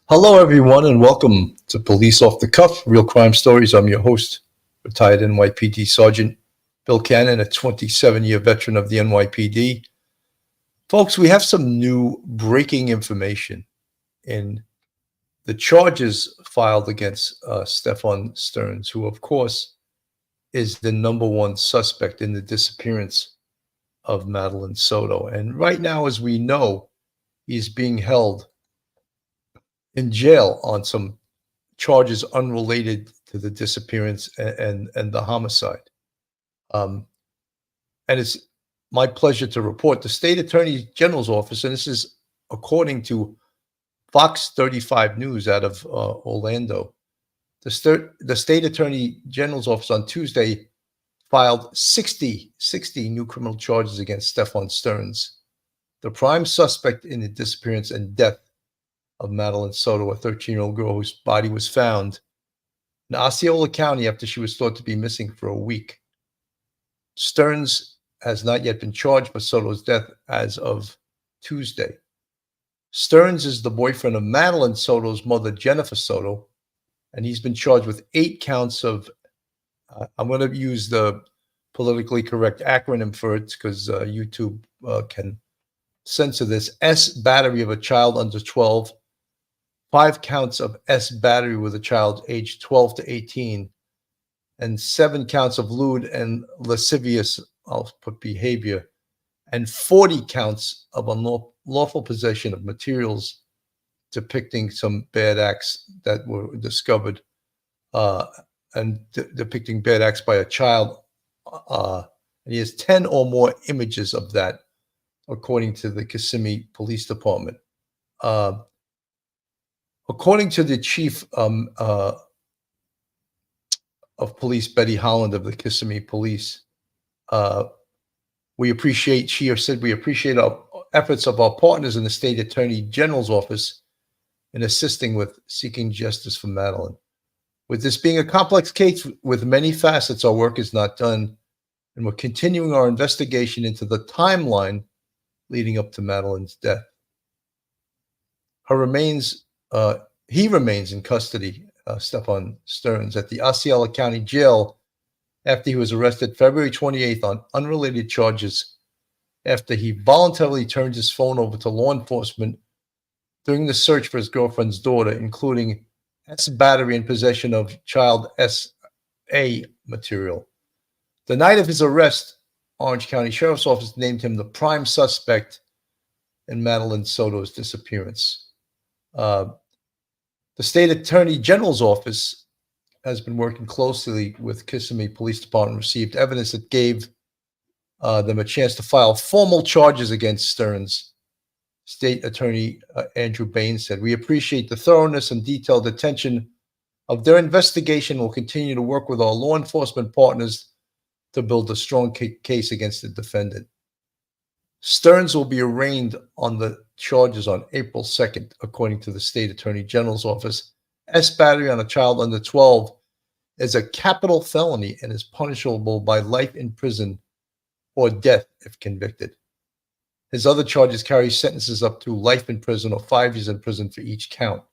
Hello, everyone, and welcome to Police Off the Cuff, Real Crime Stories. I'm your host, retired NYPD Sergeant Bill Cannon, a 27-year veteran of the NYPD. Folks, we have some new breaking information in the charges filed against Stephan Sterns, who, of course, is the number one suspect in the disappearance of Madeline Soto. And right now, as we know, he's being held in jail on some charges unrelated to the disappearance and the homicide. And it's my pleasure to report the state attorney general's office, and this is according to Fox 35 News out of Orlando. The state attorney general's office on Tuesday filed 60 new criminal charges against Stephan Sterns, the prime suspect in the disappearance and death of Madeline Soto, a 13-year-old girl whose body was found in Osceola County after she was thought to be missing for a week. Sterns has not yet been charged for Soto's death as of Tuesday. Sterns is the boyfriend of Madeline Soto's mother, Jennifer Soto, and he's been charged with 8 counts of, I'm going to use the politically correct acronym for it because YouTube can censor this, S, battery of a child under 12, 5 counts of S battery with a child aged 12 to 18, and 7 counts of lewd and lascivious, I'll put behavior, and 40 counts of unlawful possession of materials depicting some bad acts that were discovered and depicting bad acts by a child. And he has 10 or more images of that, according to the Kissimmee Police Department. According to the chief of police, Betty Holland of the Kissimmee Police, we appreciate our efforts of our partners in the state attorney general's office in assisting with seeking justice for Madeline. With this being a complex case with many facets, our work is not done, and we're continuing our investigation into the timeline leading up to Madeline's death. He remains in custody, Stephan Sterns, at the Osceola County Jail after he was arrested February 28th on unrelated charges after he voluntarily turned his phone over to law enforcement during the search for his girlfriend's daughter, including S battery and possession of child SA material. The night of his arrest, Orange County Sheriff's Office named him the prime suspect in Madeline Soto's disappearance. The state attorney general's office has been working closely with Kissimmee Police Department, received evidence that gave them a chance to file formal charges against Sterns. State Attorney Andrew Bain said, "We appreciate the thoroughness and detailed attention of their investigation. We'll continue to work with our law enforcement partners to build a strong case against the defendant." Sterns will be arraigned on the charges on April 2nd, according to the state attorney general's office. S battery on a child under 12 is a capital felony and is punishable by life in prison or death if convicted. His other charges carry sentences up to life in prison or 5 years in prison for each count.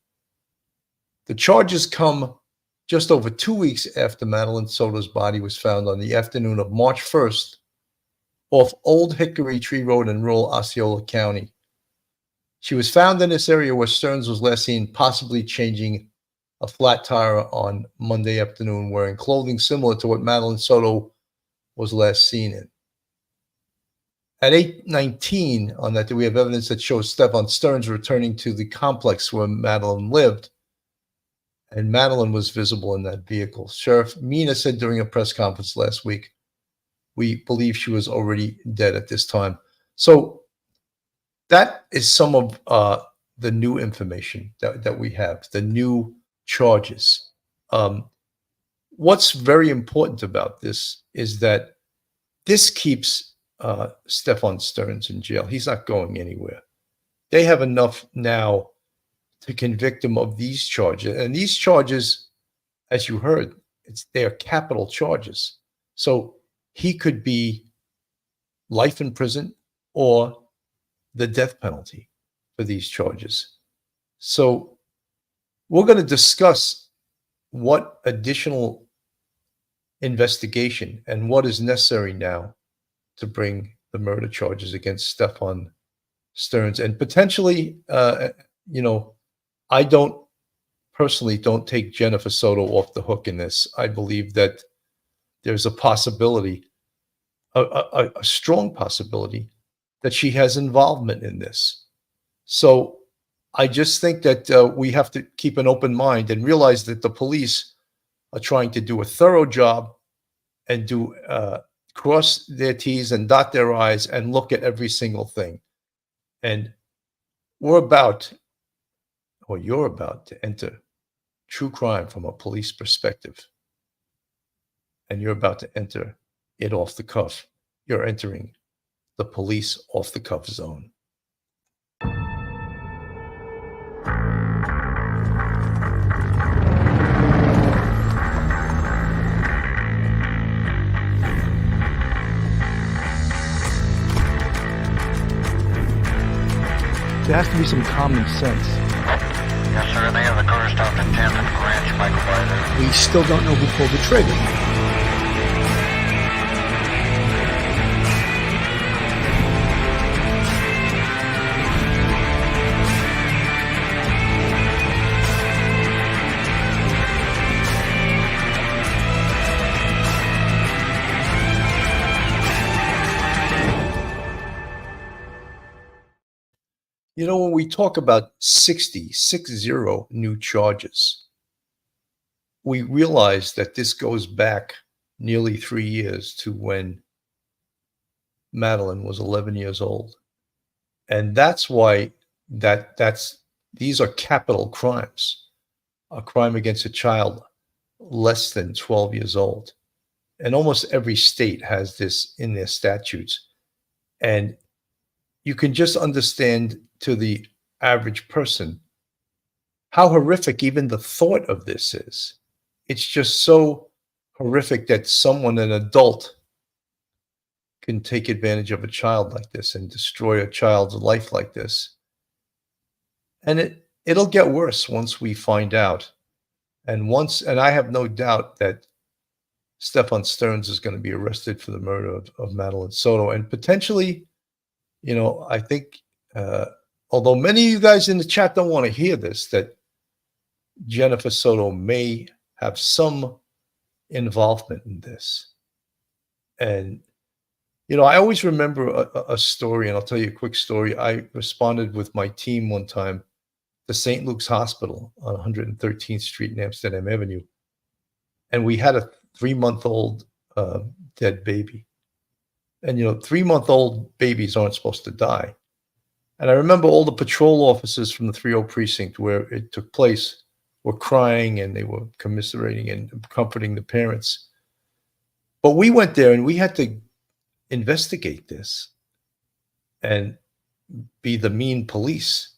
The charges come just over 2 weeks after Madeline Soto's body was found on the afternoon of March 1st off Old Hickory Tree Road in rural Osceola County. She was found in this area where Sterns was last seen possibly changing a flat tire on Monday afternoon, wearing clothing similar to what Madeline Soto was last seen in. At 8:19 on that day, we have evidence that shows Stephan Sterns returning to the complex where Madeline lived, and Madeline was visible in that vehicle. Sheriff Mina said during a press conference last week, "We believe she was already dead at this time." So that is some of the new information that we have, the new charges. What's very important about this is that this keeps Stephan Sterns in jail. He's not going anywhere. They have enough now to convict him of these charges. And these charges, as you heard, they are capital charges. So he could be life in prison or the death penalty for these charges. So we're going to discuss what additional investigation and what is necessary now to bring the murder charges against Stephan Sterns. And potentially, I don't take Jennifer Soto off the hook in this. I believe that there's a possibility, a strong possibility, that she has involvement in this. So I just think that we have to keep an open mind and realize that the police are trying to do a thorough job and cross their T's and dot their I's and look at every single thing. And you're about to enter true crime from a police perspective. And you're about to enter it off the cuff. You're entering the police off the cuff zone. There has to be some common sense. Yes, sir. They have the car stopped in 10th and Ranch Michael by there. We still don't know who pulled the trigger. You know, when we talk about 60 new charges, we realize that this goes back nearly 3 years to when Madeline was 11 years old. And that's why these are capital crimes, a crime against a child less than 12 years old. And almost every state has this in their statutes. And you can just understand to the average person how horrific even the thought of this is. It's just so horrific that someone, an adult, can take advantage of a child like this and destroy a child's life like this. And it'll get worse once we find out. And I have no doubt that Stephan Sterns is going to be arrested for the murder of Madeline Soto. And potentially, I think, although many of you guys in the chat don't want to hear this, that Jennifer Soto may have some involvement in this. And, I always remember a story, and I'll tell you a quick story. I responded with my team one time to St. Luke's Hospital on 113th Street and Amsterdam Avenue. And we had a 3-month-old dead baby. And, 3-month-old babies aren't supposed to die. And I remember all the patrol officers from the 30 precinct where it took place were crying and they were commiserating and comforting the parents. But we went there and we had to investigate this and be the mean police.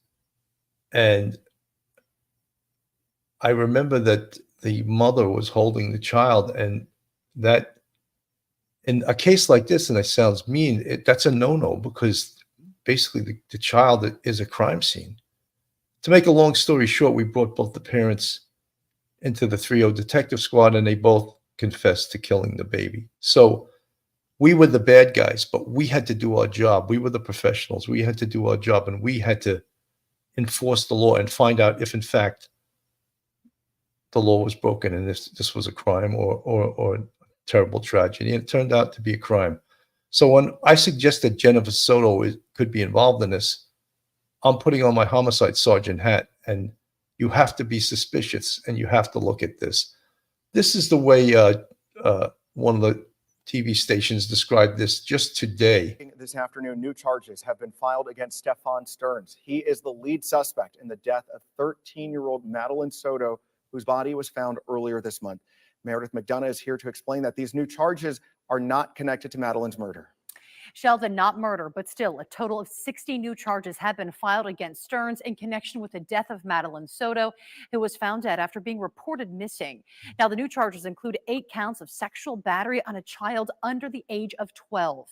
And I remember that the mother was holding the child, and that in a case like this, and it sounds mean, that's a no-no, because basically the child is a crime scene. To make a long story short, we brought both the parents into the 30 detective squad, and they both confessed to killing the baby. So we were the bad guys, but we had to do our job. We were the professionals. We had to do our job, and we had to enforce the law and find out if, in fact, the law was broken and this was a crime or a terrible tragedy. And it turned out to be a crime. So when I suggest that Jennifer Soto could be involved in this, I'm putting on my homicide sergeant hat, and you have to be suspicious and you have to look at this. This is the way one of the TV stations described this just today. This afternoon, new charges have been filed against Stephan Sterns. He is the lead suspect in the death of 13-year-old Madeline Soto, whose body was found earlier this month. Meredith McDonough is here to explain that these new charges are not connected to Madeline's murder. Sheldon, not murder, but still a total of 60 new charges have been filed against Sterns in connection with the death of Madeline Soto, who was found dead after being reported missing. Now, the new charges include 8 counts of sexual battery on a child under the age of 12,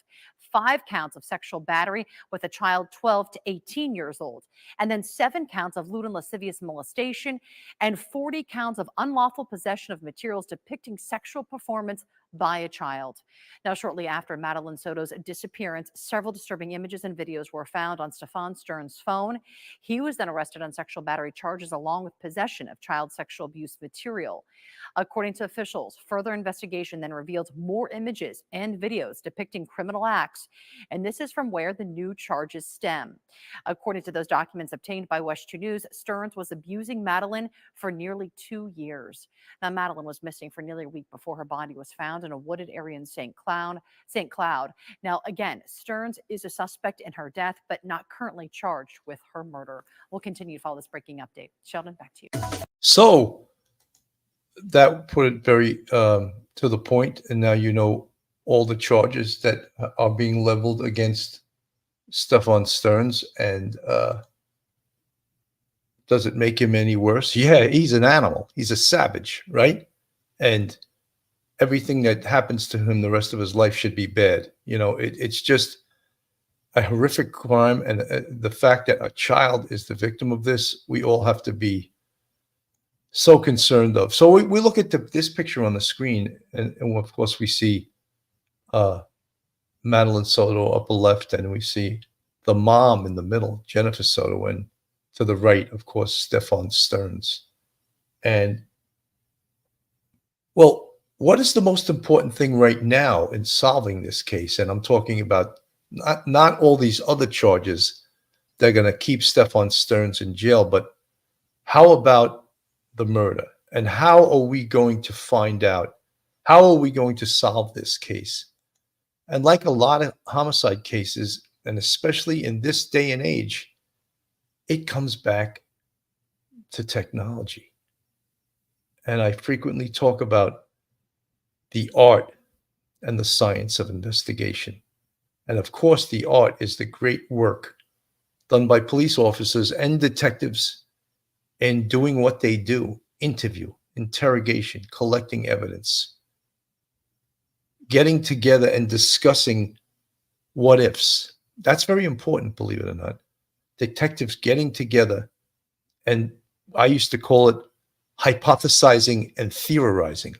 5 counts of sexual battery with a child 12 to 18 years old, and then 7 counts of lewd and lascivious molestation, and 40 counts of unlawful possession of materials depicting sexual performance by a child. Now, shortly after Madeline Soto's disappearance, several disturbing images and videos were found on Stephan Sterns' phone. He was then arrested on sexual battery charges along with possession of child sexual abuse material. According to officials, further investigation then revealed more images and videos depicting criminal acts, and this is from where the new charges stem. According to those documents obtained by West 2 News, Sterns was abusing Madeline for nearly 2 years. Now, Madeline was missing for nearly a week before her body was found in a wooded area in St. Cloud. Now, again, Sterns is a suspect in her death, but not currently charged with her murder. We'll continue to follow this breaking update. Sheldon, back to you. So that put it very to the point, and now you know all the charges that are being leveled against Stephan Sterns. And does it make him any worse? Yeah, he's an animal. He's a savage, right? And everything that happens to him the rest of his life should be bad. You know, it's just a horrific crime. And the fact that a child is the victim of this, we all have to be so concerned of. So we look at this picture on the screen, and of course we see Madeline Soto upper left, and we see the mom in the middle, Jennifer Soto, and to the right, of course, Stephan Sterns. And well, what is the most important thing right now in solving this case? And I'm talking about not all these other charges that are going to keep Stephan Sterns in jail, but how about the murder? And how are we going to find out? How are we going to solve this case? And like a lot of homicide cases, and especially in this day and age, it comes back to technology. And I frequently talk about the art and the science of investigation. And of course, the art is the great work done by police officers and detectives in doing what they do: interview, interrogation, collecting evidence, getting together and discussing what ifs. That's very important, believe it or not. Detectives getting together, and I used to call it hypothesizing and theorizing.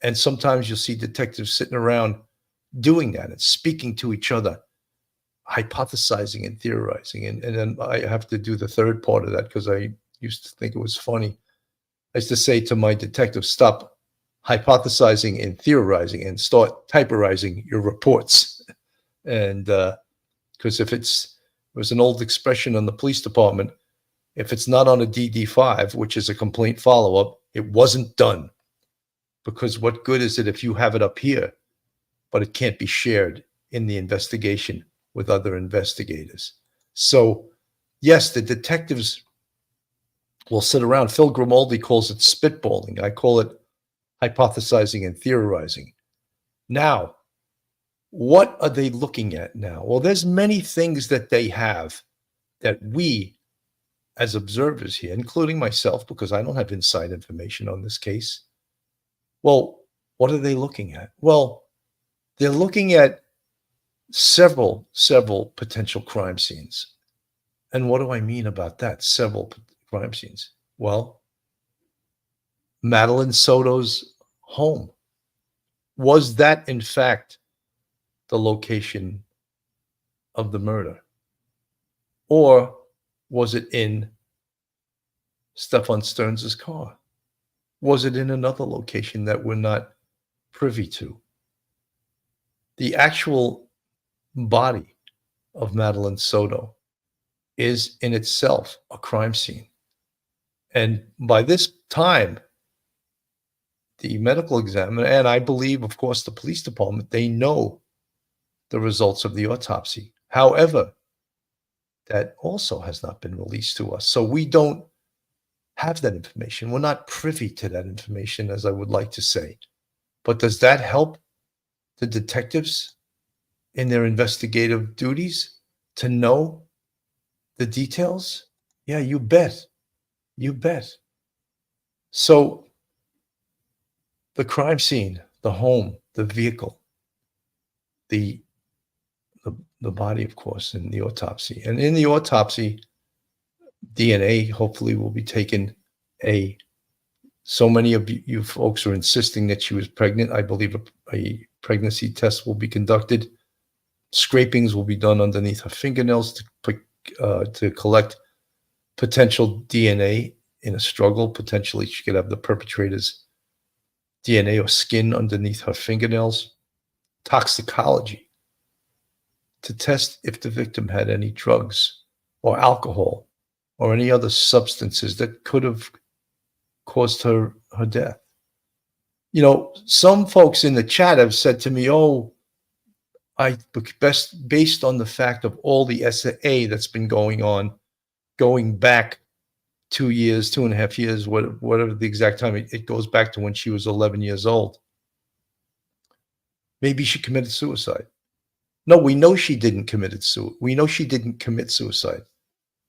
And sometimes you'll see detectives sitting around doing that and speaking to each other, hypothesizing and theorizing. And then I have to do the third part of that because I used to think it was funny. I used to say to my detectives, stop hypothesizing and theorizing and start typerizing your reports. And because if it was an old expression in the police department, if it's not on a DD5, which is a complaint follow-up, it wasn't done. Because what good is it if you have it up here, but it can't be shared in the investigation with other investigators? So, yes, the detectives will sit around. Phil Grimaldi calls it spitballing. I call it hypothesizing and theorizing. Now, what are they looking at now? Well, there's many things that they have that we, as observers here, including myself, because I don't have inside information on this case. Well, what are they looking at? Well, they're looking at several potential crime scenes. And what do I mean about that? Several crime scenes. Well, Madeline Soto's home. Was that, in fact, the location of the murder? Or was it in Stephan Sterns' car? Was it in another location that we're not privy to? The actual body of Madeline Soto is in itself a crime scene. And by this time, the medical examiner, and I believe, of course, the police department, they know the results of the autopsy. However, that also has not been released to us. So we don't have that information. We're not privy to that information, as I would like to say. But does that help the detectives in their investigative duties to know the details? Yeah, you bet. You bet. So the crime scene, the home, the vehicle, the the body, of course, in the autopsy. And in the autopsy, DNA hopefully will be taken. So many of you folks are insisting that she was pregnant. I believe a pregnancy test will be conducted. Scrapings will be done underneath her fingernails to collect potential DNA in a struggle. Potentially, she could have the perpetrator's DNA or skin underneath her fingernails. Toxicology to test if the victim had any drugs or alcohol or any other substances that could have caused her death. You know, some folks in the chat have said to me, "Oh, based on the fact of all the SA that's been going on, going back 2 years, 2.5 years, whatever the exact time, it goes back to when she was 11 years old. Maybe she committed suicide." No, we know she didn't commit suicide. We know she didn't commit suicide.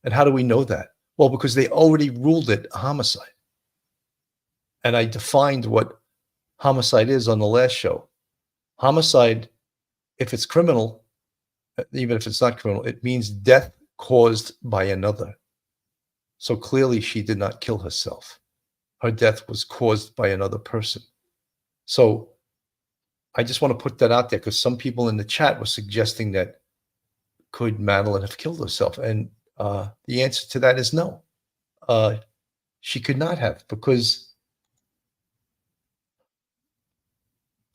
And how do we know that? Well, because they already ruled it a homicide. And I defined what homicide is on the last show. Homicide, if it's criminal, even if it's not criminal, it means death caused by another. So clearly she did not kill herself. Her death was caused by another person. So I just want to put that out there because some people in the chat were suggesting that could Madeline have killed herself? And the answer to that is no. She could not have because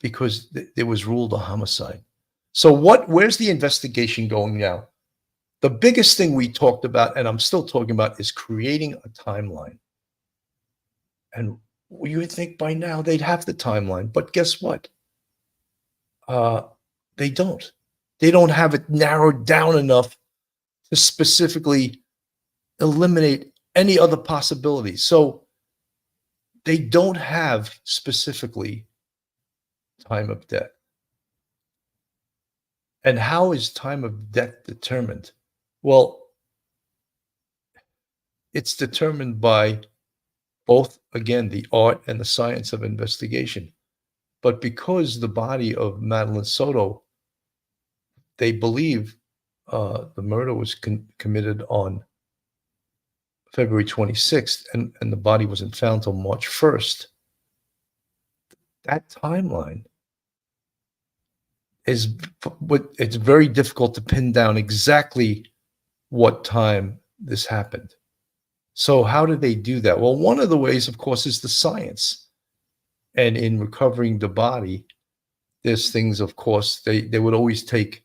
it was ruled a homicide. So where's the investigation going now? The biggest thing we talked about, and I'm still talking about, is creating a timeline. And you would think by now they'd have the timeline, but guess what? They don't. They don't have it narrowed down enough to specifically eliminate any other possibilities. So they don't have specifically time of death. And how is time of death determined? Well, it's determined by both, again, the art and the science of investigation. But because the body of Madeline Soto, they believe the murder was committed on February 26th, and the body wasn't found till March 1st. That timeline it's very difficult to pin down exactly what time this happened. So how did they do that? Well, one of the ways, of course, is the science. And in recovering the body, there's things, of course, they would always take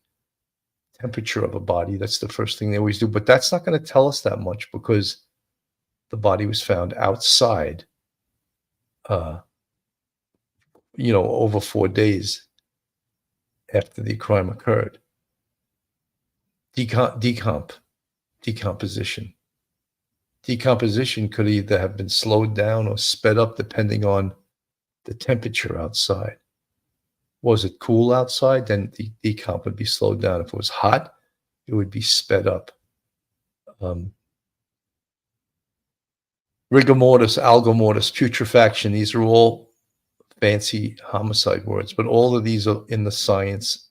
temperature of a body. That's the first thing they always do. But that's not going to tell us that much because the body was found outside, over 4 days after the crime occurred. Decomposition. Decomposition could either have been slowed down or sped up depending on the temperature outside. Was it cool outside? Then the decomp would be slowed down. If it was hot, it would be sped up. Rigor mortis, algor mortis, putrefaction, these are all fancy homicide words, but all of these are in the science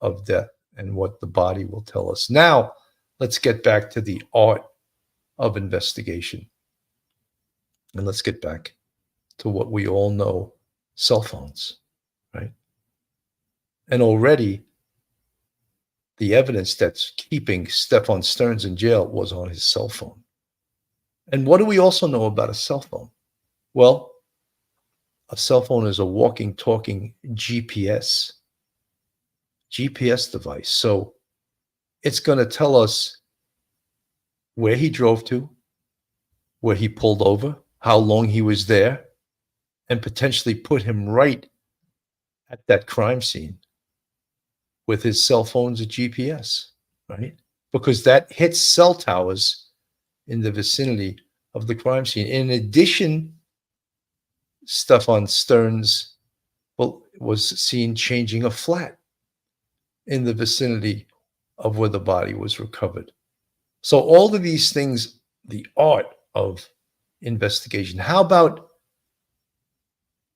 of death and what the body will tell us. Now, let's get back to the art of investigation. And let's get back to what we all know, cell phones, right? And already the evidence that's keeping Stephan Sterns in jail was on his cell phone. And what do we also know about a cell phone? Well, a cell phone is a walking, talking GPS device. So it's going to tell us where he drove to, where he pulled over, how long he was there, and potentially put him right at that crime scene with his cell phone's a GPS, right? Because that hits cell towers in the vicinity of the crime scene. In addition, Stephan Sterns was seen changing a flat in the vicinity of where the body was recovered. So all of these things, the art of investigation. How about,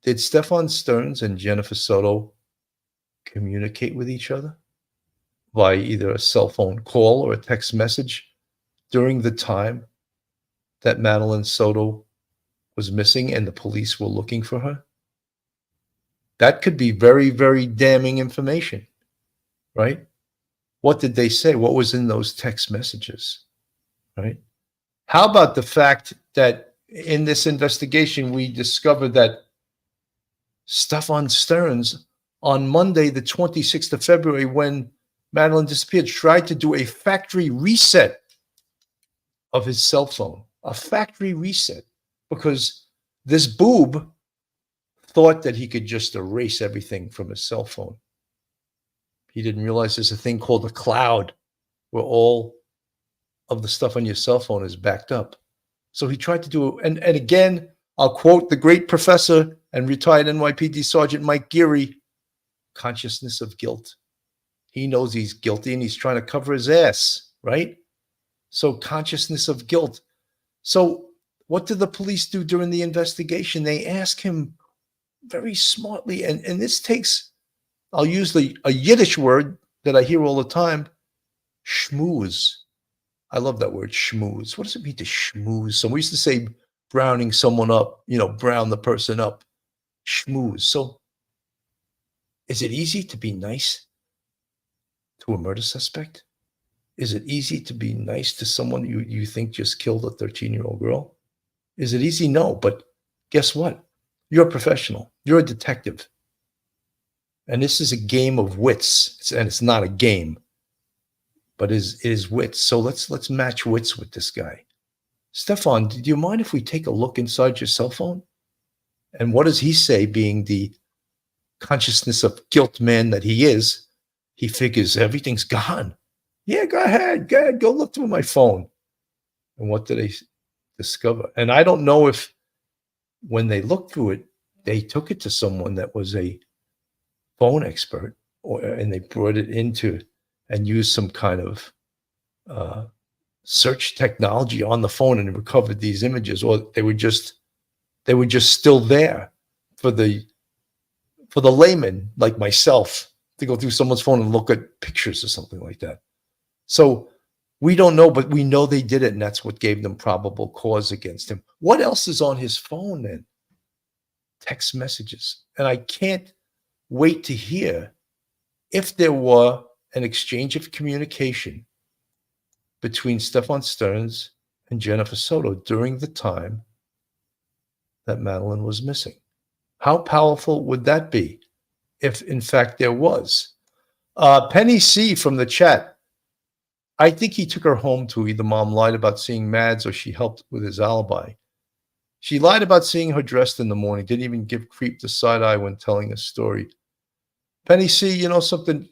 did Stephan Sterns and Jennifer Soto communicate with each other? by either a cell phone call or a text message during the time that Madeline Soto was missing and the police were looking for her? That could be very, very damning information, right? What did they say? What was in those text messages, right? How about the fact that in this investigation, we discovered that Stephan Sterns, on Monday, the 26th of February, when Madeline disappeared, tried to do a factory reset of his cell phone, a factory reset, because this boob thought that he could just erase everything from his cell phone. He didn't realize there's a thing called a cloud where all of the stuff on your cell phone is backed up. So he tried to do it. And again, I'll quote the great professor and retired NYPD Sergeant Mike Geary, consciousness of guilt. He knows he's guilty and he's trying to cover his ass, right? So consciousness of guilt. So what did the police do during the investigation? They ask him very smartly, and this takes, I'll use a Yiddish word that I hear all the time, schmooze. I love that word, schmooze. What does it mean to schmooze? So we used to say browning someone up, brown the person up, schmooze. So is it easy to be nice to a murder suspect? Is it easy to be nice to someone you think just killed a 13-year-old girl? Is it easy? No, but guess what? You're a professional. You're a detective. And this is a game of wits. And it's not a game, but it is wits. So let's match wits with this guy. Stephan, do you mind if we take a look inside your cell phone? And what does he say, being the consciousness of guilt man that he is? He figures everything's gone. Yeah, go ahead. Go look through my phone. And what do they discover? And I don't know if when they looked through it, they took it to someone that was a phone expert, and they brought it into and used some kind of search technology on the phone and recovered these images, or they were just still there for the layman like myself to go through someone's phone and look at pictures or something like that. So we don't know, but we know they did it, and that's what gave them probable cause against him. What else is on his phone then? Text messages. And I can't wait to hear if there were an exchange of communication between Stephan Sterns and Jennifer Soto during the time that Madeline was missing. How powerful would that be if, in fact, there was? Penny C from the chat. I think he took her home to either mom lied about seeing Mads or she helped with his alibi. She lied about seeing her dressed in the morning, didn't even give Creep the side eye when telling a story. Penny C, you know something?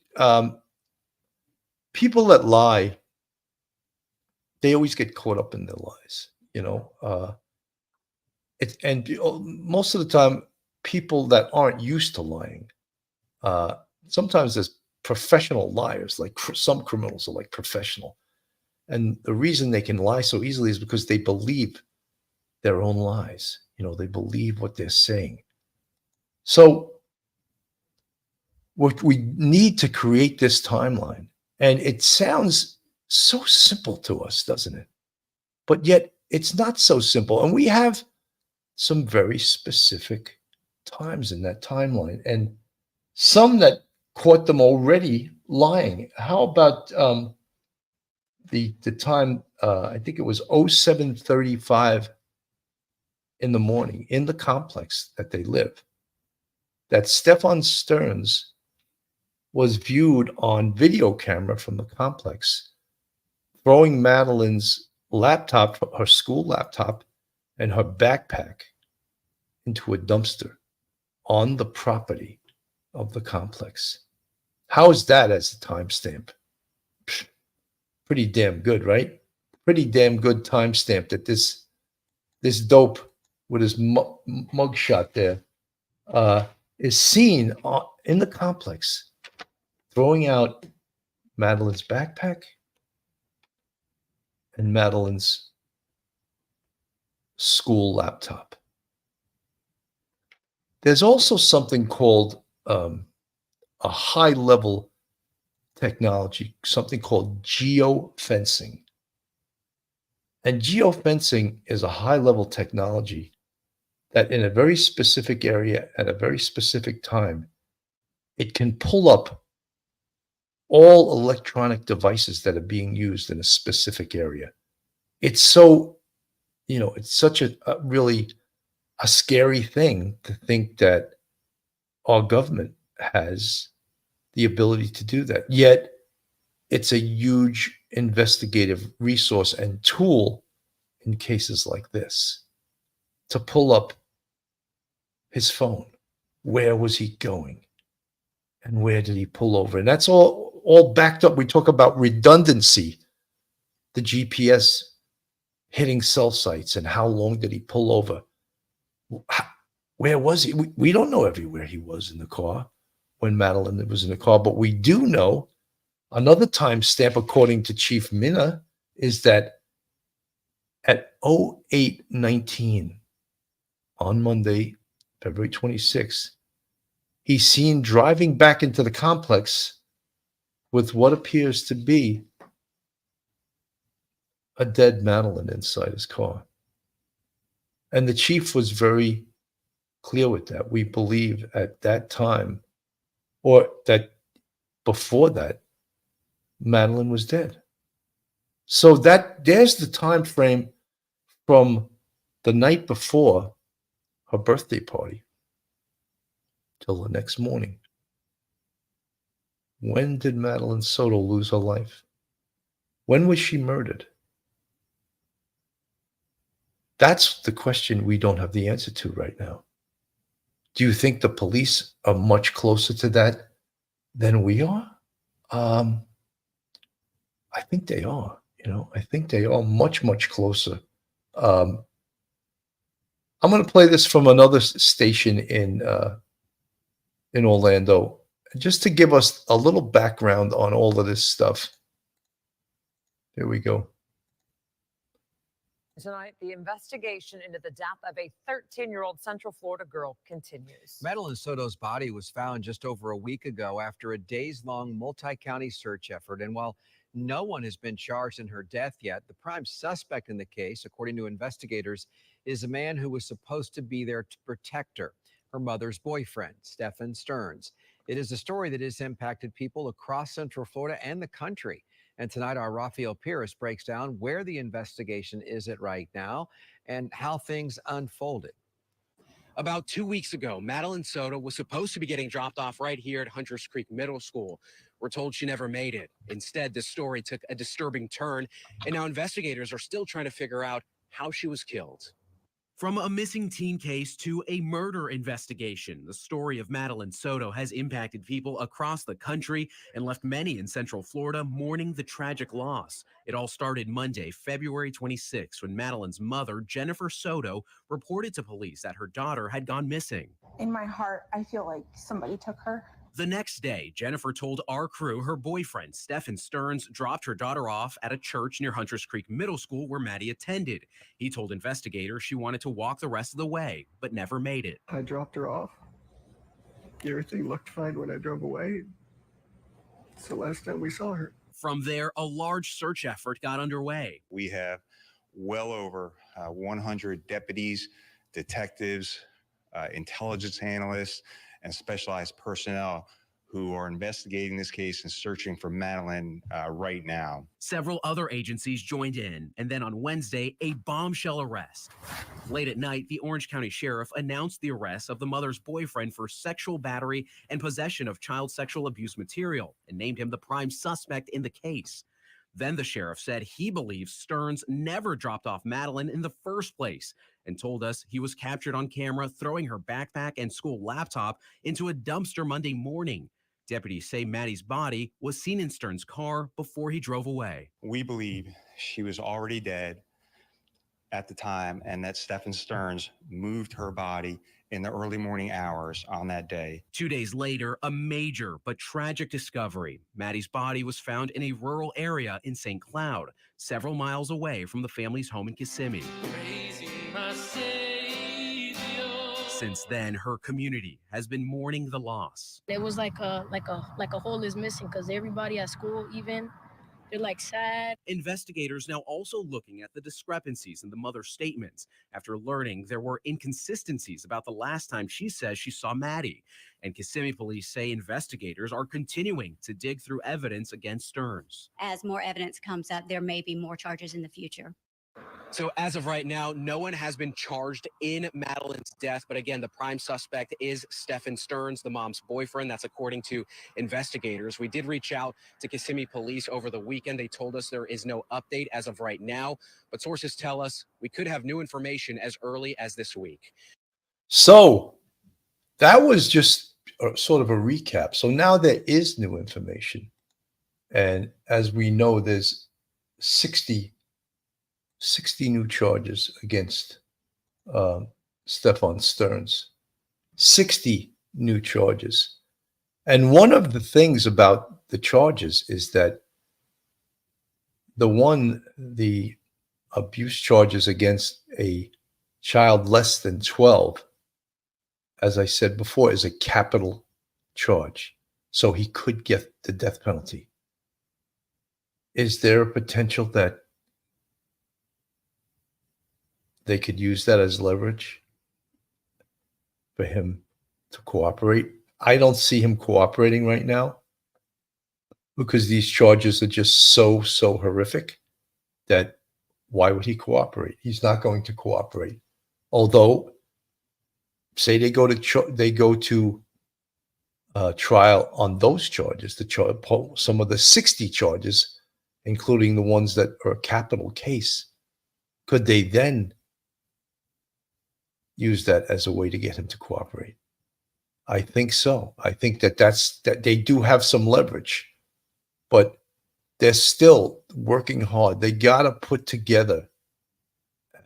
People that lie, they always get caught up in their lies, most of the time, people that aren't used to lying, sometimes there's professional liars, like some criminals are like professional. And the reason they can lie so easily is because they believe their own lies. They believe what they're saying. So what we need to create this timeline, and it sounds so simple to us, doesn't it? But yet it's not so simple. And we have some very specific times in that timeline, and some that caught them already lying. How about the time, I think it was 07:35 in the morning in the complex that they live, that Stephan Sterns was viewed on video camera from the complex throwing Madeline's laptop, her school laptop, and her backpack into a dumpster on the property of the complex. How is that as a timestamp? Pretty damn good, right? Pretty damn good timestamp that this dope with his mugshot there is seen in the complex throwing out Madeline's backpack and Madeline's school laptop. There's also something called a high-level technology, something called geofencing. And geofencing is a high-level technology that in a very specific area at a very specific time, it can pull up all electronic devices that are being used in a specific area. It's so, it's such a really a scary thing to think that our government has the ability to do that. Yet it's a huge investigative resource and tool in cases like this to pull up his phone. Where was he going? And where did he pull over? And that's all backed up. We talk about redundancy, the GPS hitting cell sites, and how long did he pull over? Where was he? We don't know everywhere he was in the car when Madeline was in the car, but we do know another timestamp, according to Chief Mina, is that at 08:19 on Monday, February 26th, he's seen driving back into the complex with what appears to be a dead Madeline inside his car. And the chief was very clear with that. We believe at that time, or that before that, Madeline was dead. So there's the time frame from the night before her birthday party till the next morning. When did Madeline Soto lose her life? When was she murdered? That's the question we don't have the answer to right now. Do you think the police are much closer to that than we are? I think they are. I think they are much, much closer. I'm going to play this from another station in Orlando, just to give us a little background on all of this stuff. Here we go. Tonight, the investigation into the death of a 13-year-old Central Florida girl continues. Madeline Soto's body was found just over a week ago after a days-long multi-county search effort. And while no one has been charged in her death yet, the prime suspect in the case, according to investigators, is a man who was supposed to be there to protect her mother's boyfriend, Stephan Sterns. It is a story that has impacted people across Central Florida and the country. And tonight, our Rafael Pires breaks down where the investigation is at right now and how things unfolded. About 2 weeks ago, Madeline Soto was supposed to be getting dropped off right here at Hunters Creek Middle School. We're told she never made it. Instead, this story took a disturbing turn, and now investigators are still trying to figure out how she was killed. From a missing teen case to a murder investigation, the story of Madeline Soto has impacted people across the country and left many in Central Florida mourning the tragic loss. It all started Monday, February 26, when Madeline's mother, Jennifer Soto, reported to police that her daughter had gone missing. In my heart, I feel like somebody took her. The next day, Jennifer told our crew her boyfriend, Stephan Sterns, dropped her daughter off at a church near Hunters Creek Middle School where Maddie attended. He told investigators she wanted to walk the rest of the way, but never made it. I dropped her off. Everything looked fine when I drove away. It's the last time we saw her. From there, a large search effort got underway. We have well over 100 deputies, detectives, intelligence analysts, and specialized personnel who are investigating this case and searching for Madeline right now. Several other agencies joined in, and then on Wednesday, a bombshell arrest. Late at night, the Orange County Sheriff announced the arrest of the mother's boyfriend for sexual battery and possession of child sexual abuse material, and named him the prime suspect in the case. Then the sheriff said he believes Sterns never dropped off Madeline in the first place, and told us he was captured on camera throwing her backpack and school laptop into a dumpster Monday morning. Deputies say Maddie's body was seen in Sterns' car before he drove away. We believe she was already dead at the time, and that Stephan Sterns moved her body in the early morning hours on that day. 2 days later, a major but tragic discovery. Maddie's body was found in a rural area in St. Cloud, several miles away from the family's home in Kissimmee. Since then, her community has been mourning the loss. It was like a hole is missing because everybody at school, even, they're like sad. Investigators now also looking at the discrepancies in the mother's statements after learning there were inconsistencies about the last time she says she saw Maddie. And Kissimmee police say investigators are continuing to dig through evidence against Sterns. As more evidence comes up, there may be more charges in the future. So as of right now, no one has been charged in Madeline's death. But again, the prime suspect is Stephan Sterns, the mom's boyfriend. That's according to investigators. We did reach out to Kissimmee police over the weekend. They told us there is no update as of right now. But sources tell us we could have new information as early as this week. So that was just sort of a recap. So now there is new information. And as we know, there's 60 new charges against Stephan Sterns. 60 new charges. And one of the things about the charges is that the abuse charges against a child less than 12, as I said before, is a capital charge. So he could get the death penalty. Is there a potential that they could use that as leverage for him to cooperate? I don't see him cooperating right now because these charges are just so horrific that why would he cooperate? He's not going to cooperate. Although, say they go to trial on those charges, some of the 60 charges, including the ones that are a capital case, could they then use that as a way to get him to cooperate? I think so. I think that they do have some leverage, but they're still working hard. They got to put together,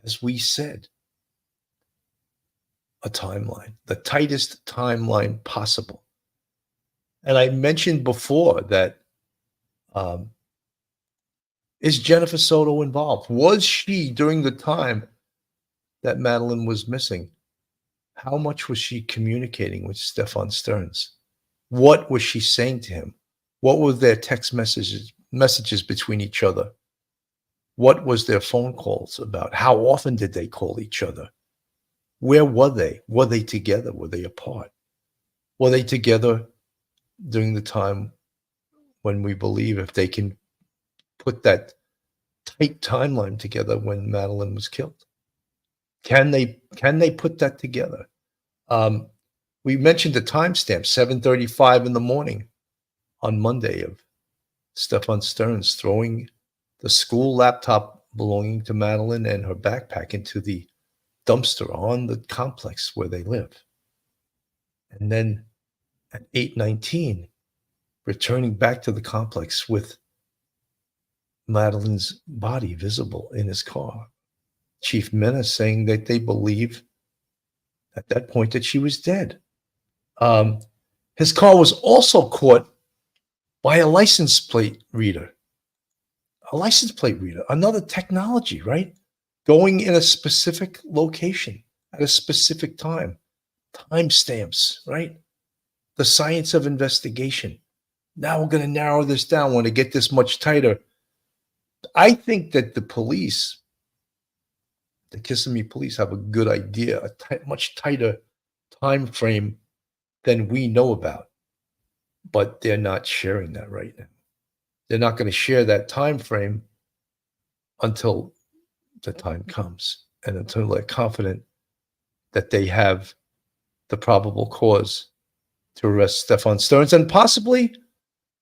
as we said, a timeline, the tightest timeline possible. And I mentioned before that, is Jennifer Soto involved? Was she, during the time that Madeline was missing, how much was she communicating with Stephan Sterns? What was she saying to him? What were their text messages between each other? What was their phone calls about? How often did they call each other? Where were they? Were they together? Were they apart? Were they together during the time when we believe, if they can put that tight timeline together, when Madeline was killed? Can they put that together? We mentioned the timestamp, 7:35 in the morning on Monday, of Stephan Sterns throwing the school laptop belonging to Madeline and her backpack into the dumpster on the complex where they live. And then at 8:19, returning back to the complex with Madeline's body visible in his car. Chief Mina saying that they believe at that point that she was dead. His car was also caught by a license plate reader. Another technology, right? Going in a specific location at a specific time. Timestamps, right? The science of investigation. Now we're going to narrow this down. Want to get this much tighter. I think that the police, the Kissimmee police, have a good idea, much tighter time frame than we know about. But they're not sharing that right now. They're not going to share that time frame until the time comes, and until they're confident that they have the probable cause to arrest Stephan Sterns and possibly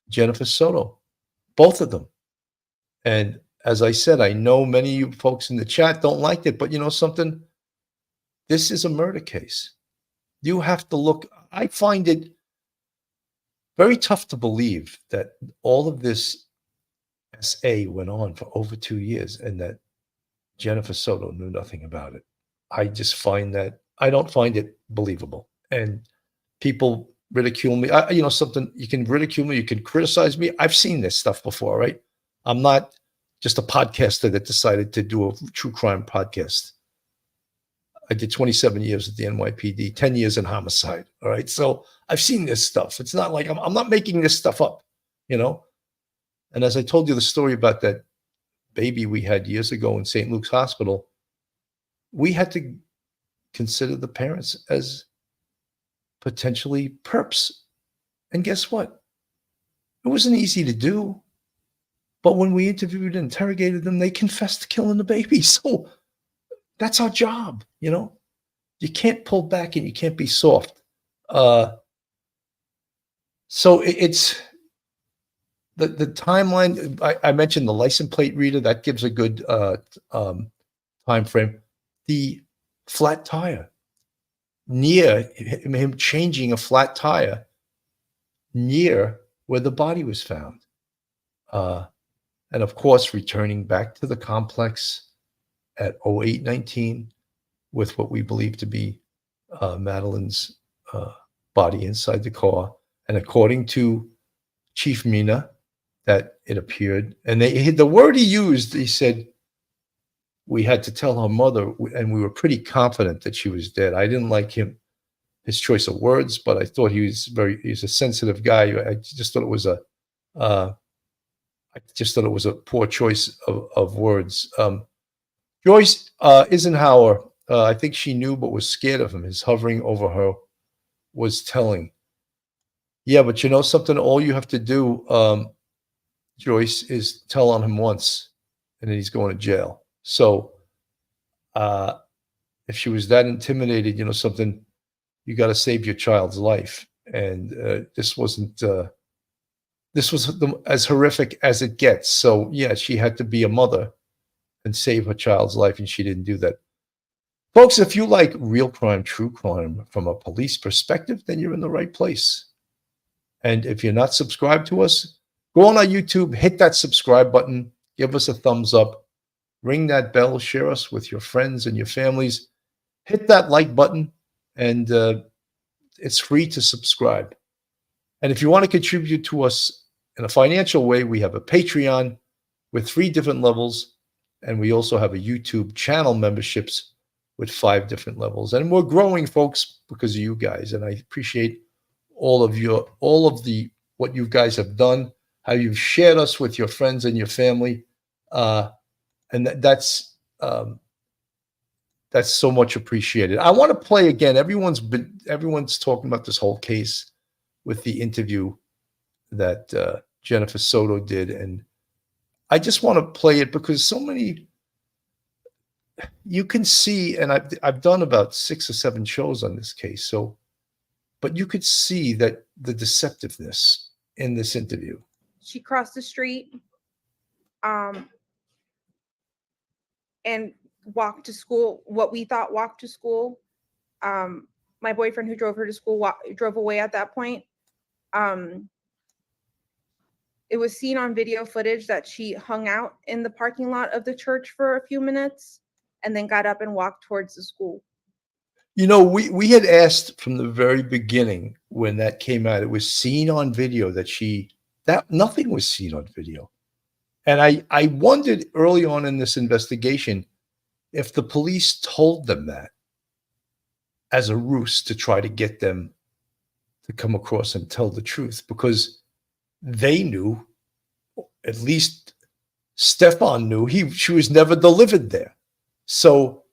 Jennifer Soto, both of them. And as I said, I know many of you folks in the chat don't like it, but you know something? This is a murder case. You have to look. I find it very tough to believe that all of this SA went on for over 2 years and that Jennifer Soto knew nothing about it. I just find that, I don't find it believable. And people ridicule me. You know something? You can ridicule me, you can criticize me. I've seen this stuff before, right? I'm not just a podcaster that decided to do a true crime podcast. I did 27 years at the NYPD, 10 years in homicide. All right. So I've seen this stuff. It's not like I'm not making this stuff up, you know? And as I told you the story about that baby we had years ago in St. Luke's Hospital, we had to consider the parents as potentially perps. And guess what? It wasn't easy to do. But when we interviewed and interrogated them, they confessed to killing the baby. So that's our job, you know? You can't pull back and you can't be soft. So it's the timeline. I mentioned the license plate reader. That gives a good time frame. The flat tire near him changing a flat tire near where the body was found. And of course, returning back to the complex at 08:19 with what we believe to be Madeline's body inside the car. And according to Chief Mina, that it appeared, and the word he used, he said, we had to tell her mother, and we were pretty confident that she was dead. I didn't like his choice of words, but I thought he's a sensitive guy. I just thought it was a poor choice of words. Joyce Eisenhower, I think she knew but was scared of him. His hovering over her was telling. Yeah, but you know something? All you have to do, Joyce, is tell on him once, and then he's going to jail. So if she was that intimidated, you know something, you got to save your child's life. And this was as horrific as it gets. So yeah, she had to be a mother and save her child's life, and she didn't do that. Folks, if you like real crime, true crime from a police perspective, then you're in the right place. And if you're not subscribed to us, go on our YouTube, hit that subscribe button, give us a thumbs up, ring that bell, share us with your friends and your families, hit that like button, and it's free to subscribe. And if you want to contribute to us in a financial way, we have a Patreon with 3 different levels, and we also have a YouTube channel memberships with 5 different levels. And we're growing, folks, because of you guys. And I appreciate all of what you guys have done, how you've shared us with your friends and your family. And that's so much appreciated. I want to play again. Everyone's talking about this whole case with the interview that Jennifer Soto did. And I just want to play it because so many, you can see, and I've done about 6 or 7 shows on this case. So, but you could see that the deceptiveness in this interview. She crossed the street and walked to school, what we thought walked to school. My boyfriend who drove her to school drove away at that point. It was seen on video footage that she hung out in the parking lot of the church for a few minutes and then got up and walked towards the school. You know, we had asked from the very beginning when that came out, it was seen on video that nothing was seen on video. And I wondered early on in this investigation if the police told them that as a ruse to try to get them to come across and tell the truth, because they knew, at least Stephan knew, she was never delivered there. So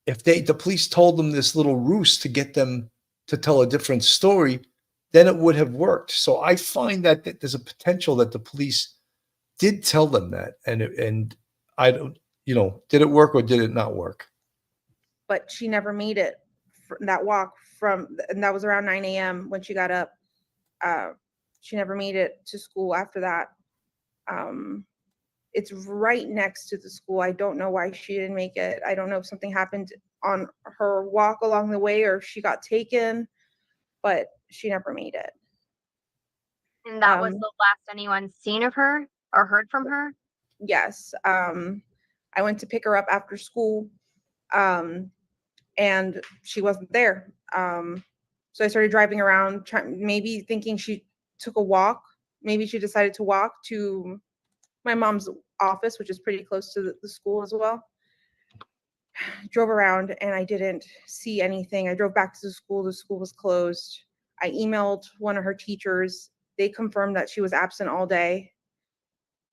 if the police told them this little ruse to get them to tell a different story, then it would have worked. So I find that there's a potential that the police did tell them that, and I don't, did it work or did it not work? But she never made it that walk and that was around 9 a.m. when she got up. She never made it to school after that. It's right next to the school. I don't know why she didn't make it. I don't know if something happened on her walk along the way or if she got taken, but she never made it. And that was the last anyone's seen of her or heard from her? Yes. I went to pick her up after school, and she wasn't there. So I started driving around, maybe thinking she took a walk. Maybe she decided to walk to my mom's office, which is pretty close to the school as well. drove around and I didn't see anything. I drove back to the school. The school was closed. I emailed one of her teachers. They confirmed that she was absent all day.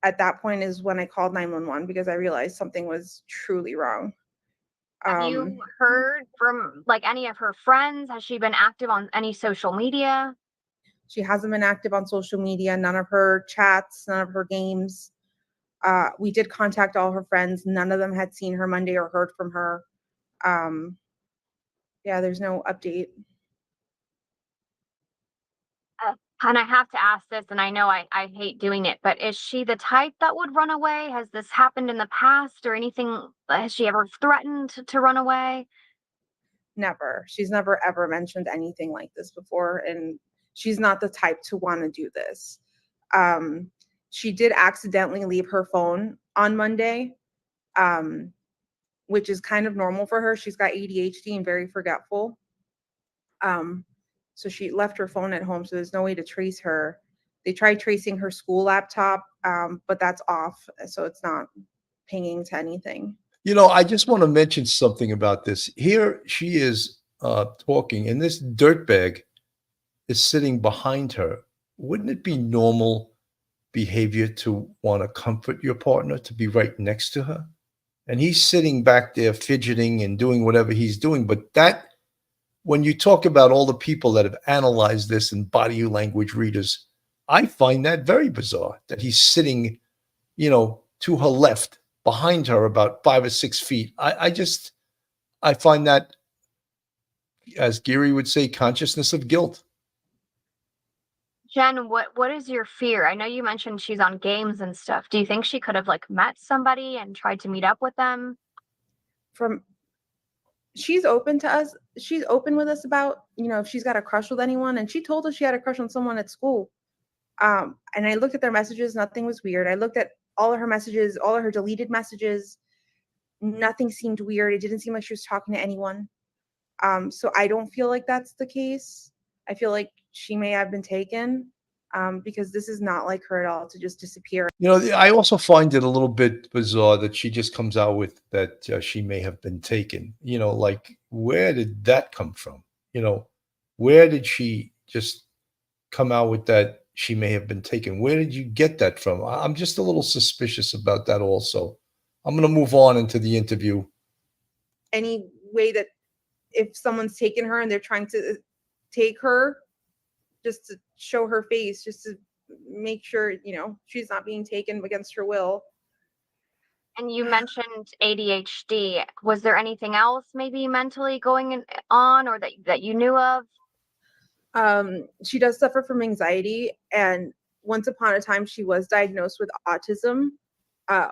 At that point is when I called 911 because I realized something was truly wrong. Have you heard from like any of her friends? Has she been active on any social media? She hasn't been active on social media, none of her chats, none of her games. We did contact all her friends. None of them had seen her Monday or heard from her. Yeah, there's no update. And I have to ask this, and I know I hate doing it, but is she the type that would run away? Has this happened in the past or anything? Has she ever threatened to run away? Never. She's never ever mentioned anything like this before, and she's not the type to want to do this. She did accidentally leave her phone on Monday, which is kind of normal for her. She's got ADHD and very forgetful. So she left her phone at home, so there's no way to trace her. They tried tracing her school laptop, but that's off, so it's not pinging to anything. You know, I just want to mention something about this. Here she is talking, and this dirtbag is sitting behind her. Wouldn't it be normal behavior to want to comfort your partner, to be right next to her? And he's sitting back there fidgeting and doing whatever he's doing. But that, when you talk about all the people that have analyzed this and body language readers, I find that very bizarre that he's sitting, to her left, behind her about 5 or 6 feet. I find that, as Geary would say, consciousness of guilt. Jen, what is your fear? I know you mentioned she's on games and stuff. Do you think she could have like met somebody and tried to meet up with them? She's open to us. She's open with us about, if she's got a crush with anyone. And she told us she had a crush on someone at school. And I looked at their messages. Nothing was weird. I looked at all of her messages, all of her deleted messages. Nothing seemed weird. It didn't seem like she was talking to anyone. So I don't feel like that's the case. I feel like she may have been taken because this is not like her at all to just disappear. I also find it a little bit bizarre that she just comes out with that she may have been taken. Like, where did that come from? Where did she just come out with that she may have been taken? Where did you get that from? I'm just a little suspicious about that also. I'm going to move on into the interview. Any way that if someone's taken her and they're trying to take her, just to show her face, just to make sure, she's not being taken against her will. And you mentioned ADHD. Was there anything else maybe mentally going on or that you knew of? She does suffer from anxiety, and once upon a time she was diagnosed with autism.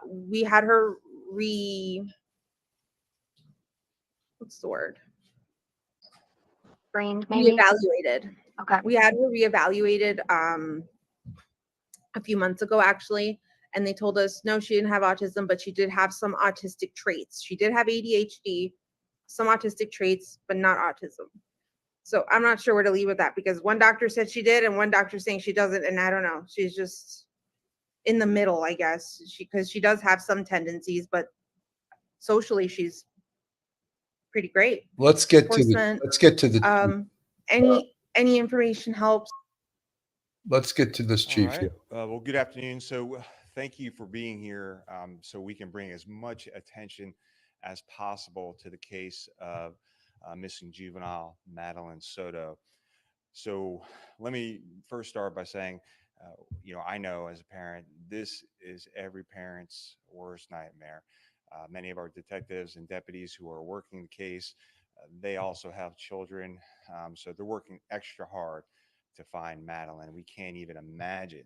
We had her what's the word? Brained, maybe? Reevaluated. Okay. We had her reevaluated a few months ago, actually, and they told us no, she didn't have autism, but she did have some autistic traits. She did have ADHD, some autistic traits, but not autism. So I'm not sure where to leave with that because one doctor said she did and one doctor saying she doesn't, and I don't know. She's just in the middle, I guess, because she does have some tendencies, but socially she's pretty great. Let's get to the any information helps. Let's get to this, Chief. All right. Well, good afternoon. So thank you for being here so we can bring as much attention as possible to the case of missing juvenile Madeline Soto. So let me first start by saying, I know as a parent, this is every parent's worst nightmare. Many of our detectives and deputies who are working the case, they also have children. So they're working extra hard to find Madeline. We can't even imagine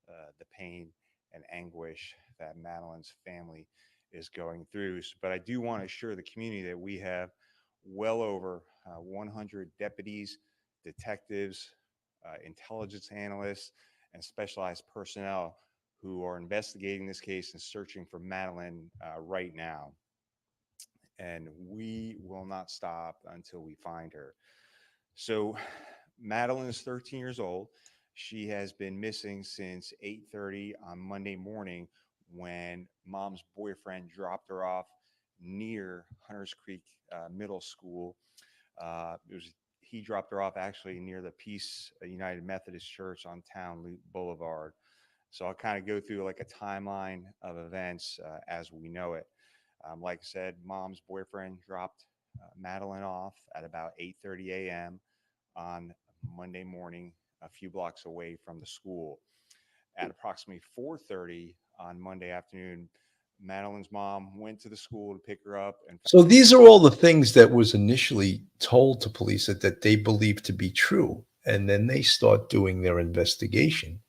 the pain and anguish that Madeline's family is going through. But I do want to assure the community that we have well over 100 deputies, detectives, intelligence analysts, and specialized personnel who are investigating this case and searching for Madeline right now. And we will not stop until we find her. So Madeline is 13 years old. She has been missing since 8:30 on Monday morning when mom's boyfriend dropped her off near Hunters Creek Middle School. He dropped her off actually near the Peace United Methodist Church on Town Boulevard. So I'll kind of go through like a timeline of events as we know it. Like I said, mom's boyfriend dropped Madeline off at about 8:30 a.m. on Monday morning, a few blocks away from the school. At approximately 4:30 on Monday afternoon, Madeline's mom went to the school to pick her up. And So these are all the things that was initially told to police that they believe to be true. And then they start doing their investigation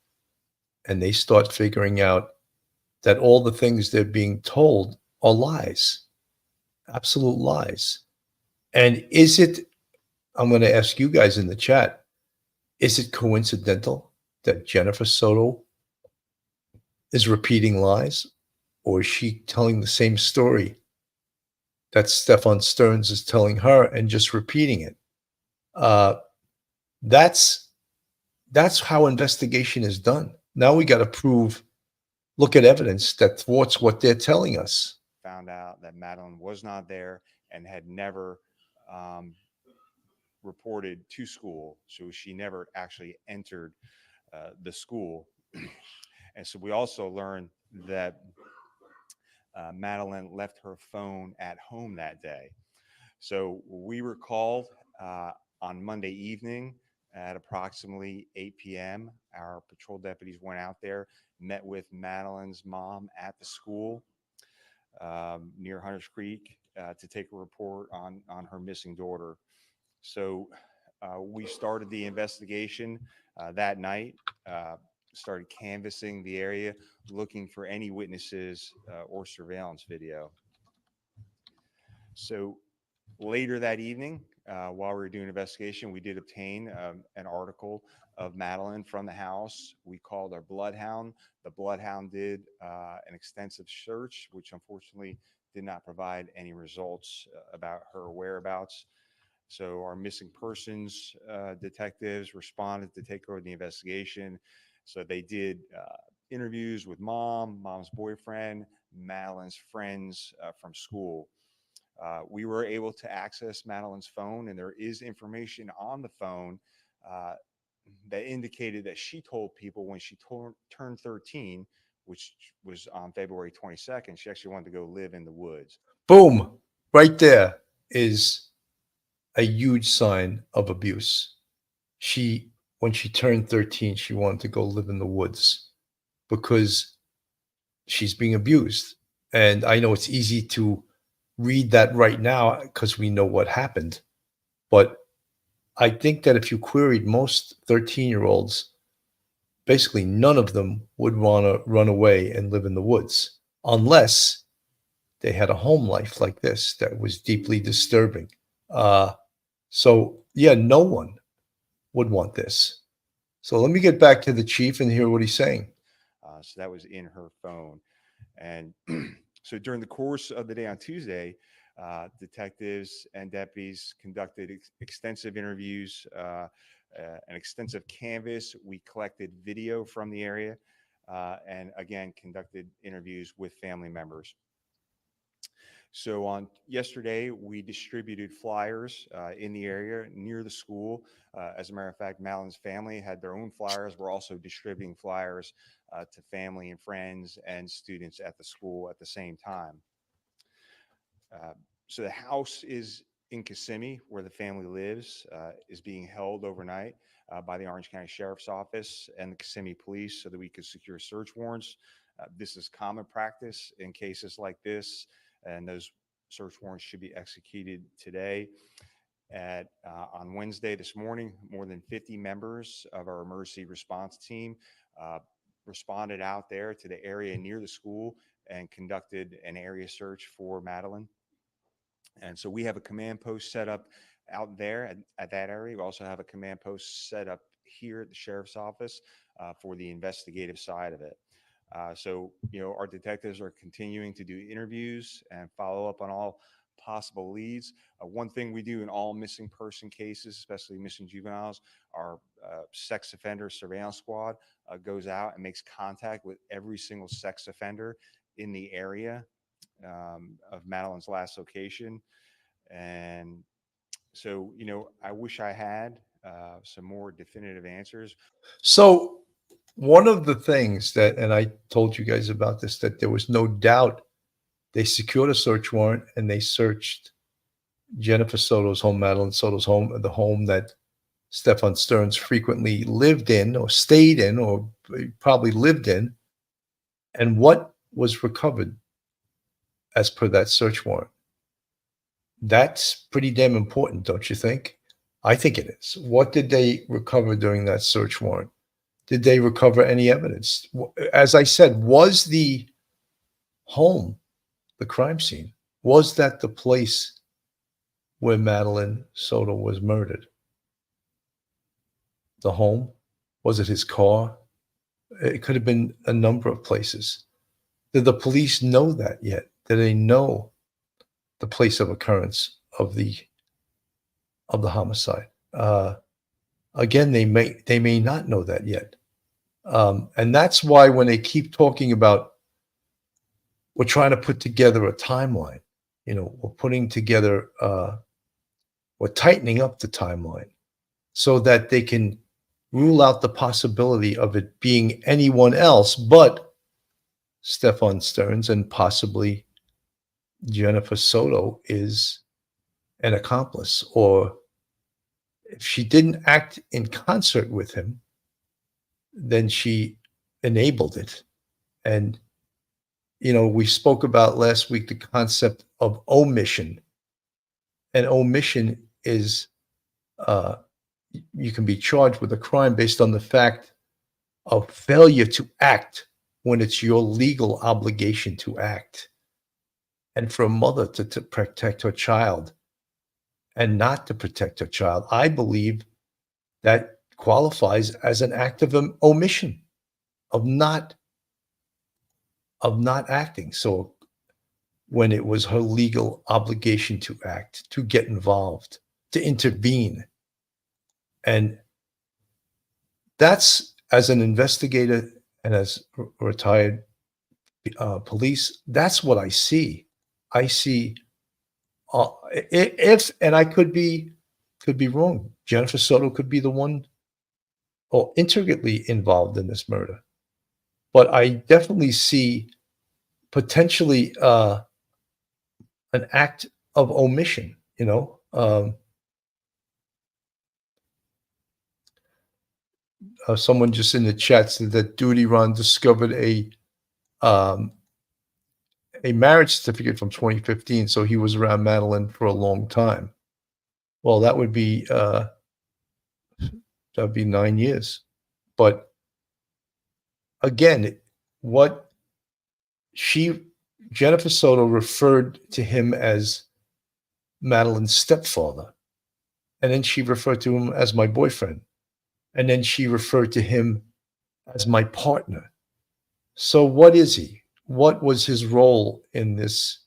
and they start figuring out that all the things they're being told are lies, absolute lies. And is it, I'm going to ask you guys in the chat, is it coincidental that Jennifer Soto is repeating lies, or is she telling the same story that Stephan Sterns is telling her and just repeating it? That's how investigation is done. Now we got to prove, look at evidence that thwarts what they're telling us. Found out that Madeline was not there and had never reported to school. So she never actually entered the school. And so we also learned that Madeline left her phone at home that day. So we were called on Monday evening at approximately 8 p.m. Our patrol deputies went out there, met with Madeline's mom at the school near Hunters Creek to take a report on her missing daughter. So we started the investigation that night, started canvassing the area, looking for any witnesses or surveillance video. So later that evening, while we were doing investigation, we did obtain an article of Madeline from the house. We called our bloodhound. The bloodhound did an extensive search, which unfortunately did not provide any results about her whereabouts. So our missing persons detectives responded to take over the investigation. So they did interviews with mom's boyfriend, Madeline's friends from school. We were able to access Madeline's phone, and there is information on the phone that indicated that she told people when she turned 13, which was on February 22nd, she actually wanted to go live in the woods. Boom, right there is a huge sign of abuse. When she turned 13, she wanted to go live in the woods because she's being abused. And I know it's easy to read that right now because we know what happened. But I think that if you queried most 13-year-olds, basically none of them would want to run away and live in the woods unless they had a home life like this that was deeply disturbing. So yeah, no one would want this. So let me get back to the chief and hear what he's saying. So that was in her phone. And so during the course of the day on Tuesday, detectives and deputies conducted extensive interviews, an extensive canvass. We collected video from the area and again conducted interviews with family members. So on yesterday, we distributed flyers in the area near the school. As a matter of fact, Madeline's family had their own flyers. We're also distributing flyers to family and friends and students at the school at the same time. So the house is in Kissimmee, where the family lives, is being held overnight by the Orange County Sheriff's Office and the Kissimmee Police so that we could secure search warrants. This is common practice in cases like this, and those search warrants should be executed today. On Wednesday this morning, more than 50 members of our emergency response team responded out there to the area near the school and conducted an area search for Madeline. And so we have a command post set up out there at that area. We also have a command post set up here at the sheriff's office for the investigative side of it. So, our detectives are continuing to do interviews and follow up on all possible leads. One thing we do in all missing person cases, especially missing juveniles, our sex offender surveillance squad goes out and makes contact with every single sex offender in the area of Madeline's last location. And so, I wish I had some more definitive answers. So one of the things that, and I told you guys about this, that there was no doubt they secured a search warrant and they searched Jennifer Soto's home, Madeline Soto's home, the home that Stephan Sterns frequently lived in or stayed in or probably lived in. And what was recovered as per that search warrant? That's pretty damn important, don't you think? I think it is. What did they recover during that search warrant? Did they recover any evidence? As I said, was the home the crime scene? Was that the place where Madeline Soto was murdered? The home? Was it his car? It could have been a number of places. Did the police know that yet? Did they know the place of occurrence of the homicide? Again, they may not know that yet. And that's why when they keep talking about we're trying to put together a timeline, we're putting together, we're tightening up the timeline so that they can rule out the possibility of it being anyone else but Stephan Sterns, and possibly Jennifer Soto is an accomplice, or if she didn't act in concert with him, then she enabled it. And, we spoke about last week the concept of omission. And omission is, you can be charged with a crime based on the fact of failure to act when it's your legal obligation to act. And for a mother to protect her child and not to protect her child, I believe that qualifies as an act of omission, of not acting. So when it was her legal obligation to act, to get involved, to intervene. And that's, as an investigator and as retired police, that's what I see. I see, and I could be wrong. Jennifer Soto could be the one or intricately involved in this murder. But I definitely see potentially an act of omission, someone just in the chat said that Duty Run discovered a marriage certificate from 2015, so he was around Madeline for a long time. Well, that would be 9 years. But again, what Jennifer Soto referred to him as Madeline's stepfather, and then she referred to him as my boyfriend, and then she referred to him as my partner. So what is he? What was his role in this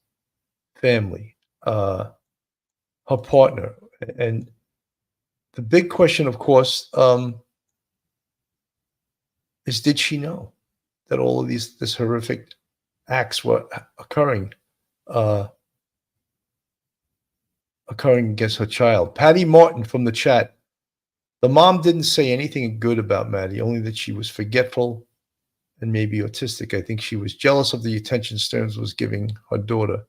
family? Her partner. And the big question, of course, is, did she know that all of this horrific acts were occurring against her child? Patty Martin from the chat. The mom didn't say anything good about Maddie, only that she was forgetful and maybe autistic. I think she was jealous of the attention Sterns was giving her daughter.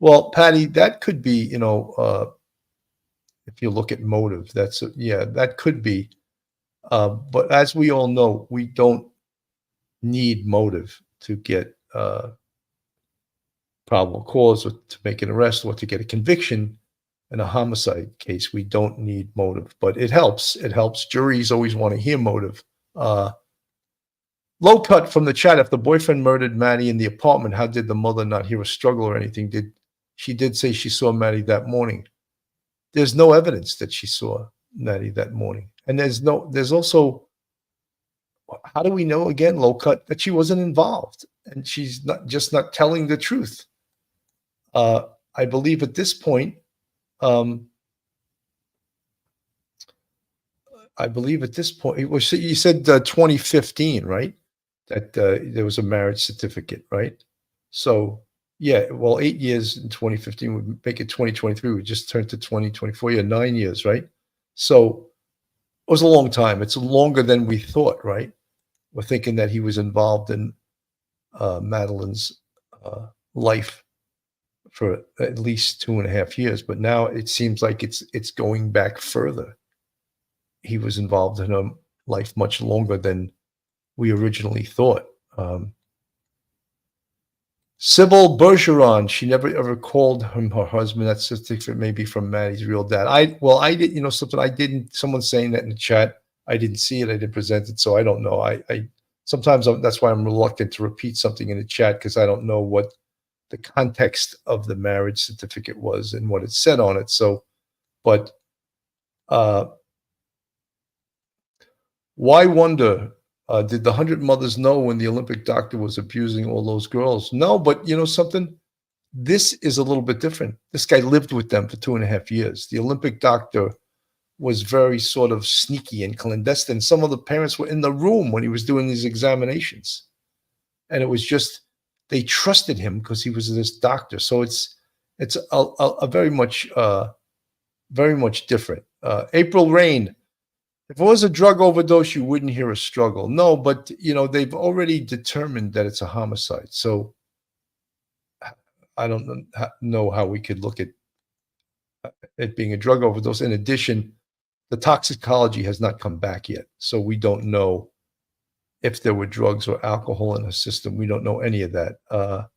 Well, Patty, that could be, if you look at motive, that could be. But as we all know, we don't need motive to get probable cause or to make an arrest or to get a conviction. In a homicide case, we don't need motive, but it helps. It helps. Juries always want to hear motive. Low cut from the chat. If the boyfriend murdered Maddie in the apartment, how did the mother not hear a struggle or anything? She did say she saw Maddie that morning. There's no evidence that she saw Maddie that morning. And there's also, how do we know, again, low cut, that she wasn't involved and she's not telling the truth? I believe at this point, you said 2015, right? That there was a marriage certificate, right? So Yeah, well, 8 years in 2015 would make it 2023. We just turned to 2024. Yeah, 9 years, right? So it was a long time. It's longer than we thought, right? We're thinking that he was involved in Madeline's life for at least 2.5 years, but now it seems like it's going back further. He was involved in her life much longer than we originally thought. Sybil Bergeron, she never ever called him her husband. That's certificate maybe from Maddie's real dad. I did, something I didn't, someone saying that in the chat, I didn't see it, I didn't present it, so I don't know. Sometimes that's why I'm reluctant to repeat something in the chat, because I don't know what the context of the marriage certificate was and what it said on it. So, but why wonder? Did the 100 mothers know when the Olympic doctor was abusing all those girls? No, but you know something? This is a little bit different. This guy lived with them for 2.5 years. The Olympic doctor was very sort of sneaky and clandestine. Some of the parents were in the room when he was doing these examinations. And it was just, they trusted him because he was this doctor. So it's a very much different. April Rain, if it was a drug overdose, you wouldn't hear a struggle. No, but they've already determined that it's a homicide. So I don't know how we could look at it being a drug overdose. In addition, the toxicology has not come back yet. So we don't know if there were drugs or alcohol in her system. We don't know any of that.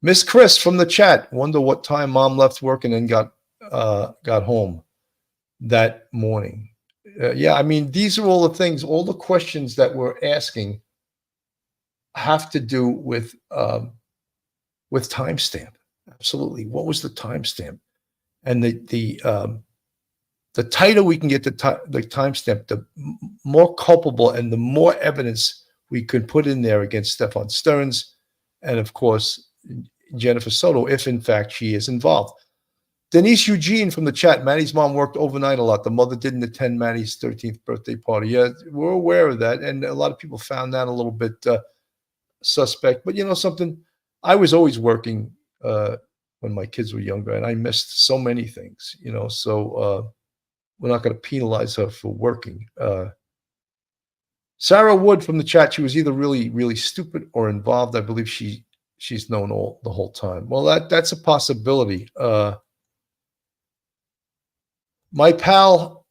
Miss Chris from the chat, wonder what time mom left work and then got home that morning. Yeah, I mean, these are all the things, all the questions that we're asking have to do with timestamp. Absolutely. What was the timestamp? And the tighter we can get the timestamp, the more culpable and the more evidence we could put in there against Stephan Sterns and, of course, Jennifer Soto, if in fact she is involved. Denise Eugene from the chat, Maddie's mom worked overnight a lot. The mother didn't attend Maddie's 13th birthday party. Yeah, we're aware of that. And a lot of people found that a little bit suspect. But you know something? I was always working when my kids were younger, and I missed so many things, so we're not going to penalize her for working. Sarah Wood from the chat, she was either really, really stupid or involved. I believe she's known the whole time. Well, that's a possibility. My pal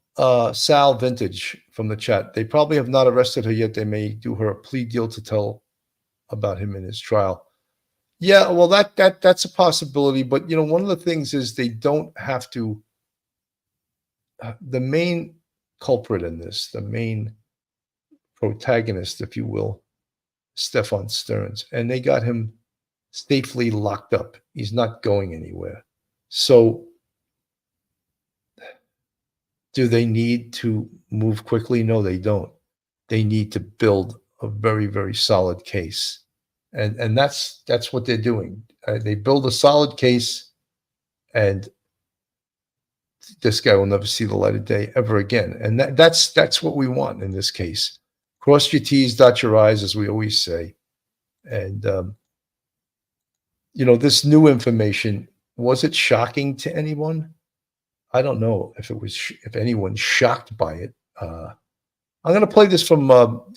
Sal Vintage from the chat, they probably have not arrested her yet. They may do her a plea deal to tell about him in his trial. Yeah, well, that's a possibility. But one of the things is they don't have to. The main culprit in this, the main protagonist, if you will, Stephan Sterns, and they got him safely locked up. He's not going anywhere. So do they need to move quickly? No, they don't. They need to build a very, very solid case. And that's what they're doing. They build a solid case, and this guy will never see the light of day ever again. And that's what we want in this case. Cross your T's, dot your I's, as we always say. And this new information, was it shocking to anyone? I don't know if anyone's shocked by it. I'm going to play this from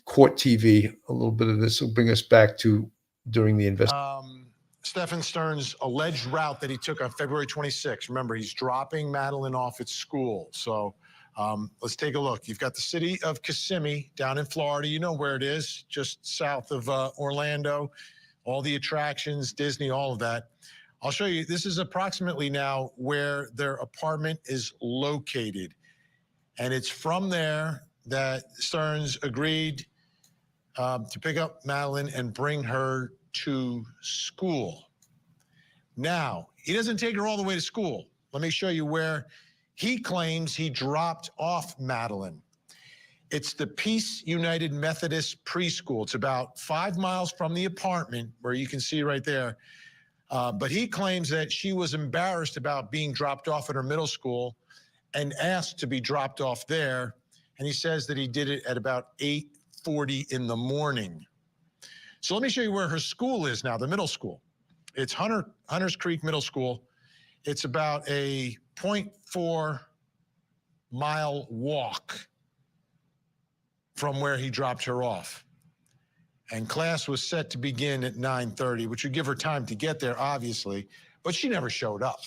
Court TV. A little bit of this will bring us back to during the investigation. Stephan Sterns' alleged route that he took on February 26th. Remember, he's dropping Madeline off at school. So let's take a look. You've got the city of Kissimmee down in Florida. You know where it is, just south of Orlando. All the attractions, Disney, all of that. I'll show you. This is approximately now where their apartment is located. And it's from there that Sterns agreed to pick up Madeline and bring her to school. Now, he doesn't take her all the way to school. Let me show you where he claims he dropped off Madeline. It's the Peace United Methodist Preschool. It's about 5 miles from the apartment, where you can see right there. But he claims that she was embarrassed about being dropped off at her middle school and asked to be dropped off there. And he says that he did it at about 8:40 in the morning. So let me show you where her school is now, the middle school. It's Hunters Creek Middle School. It's about a 0.4 mile walk from where he dropped her off. And class was set to begin at 9:30, which would give her time to get there, obviously, but she never showed up.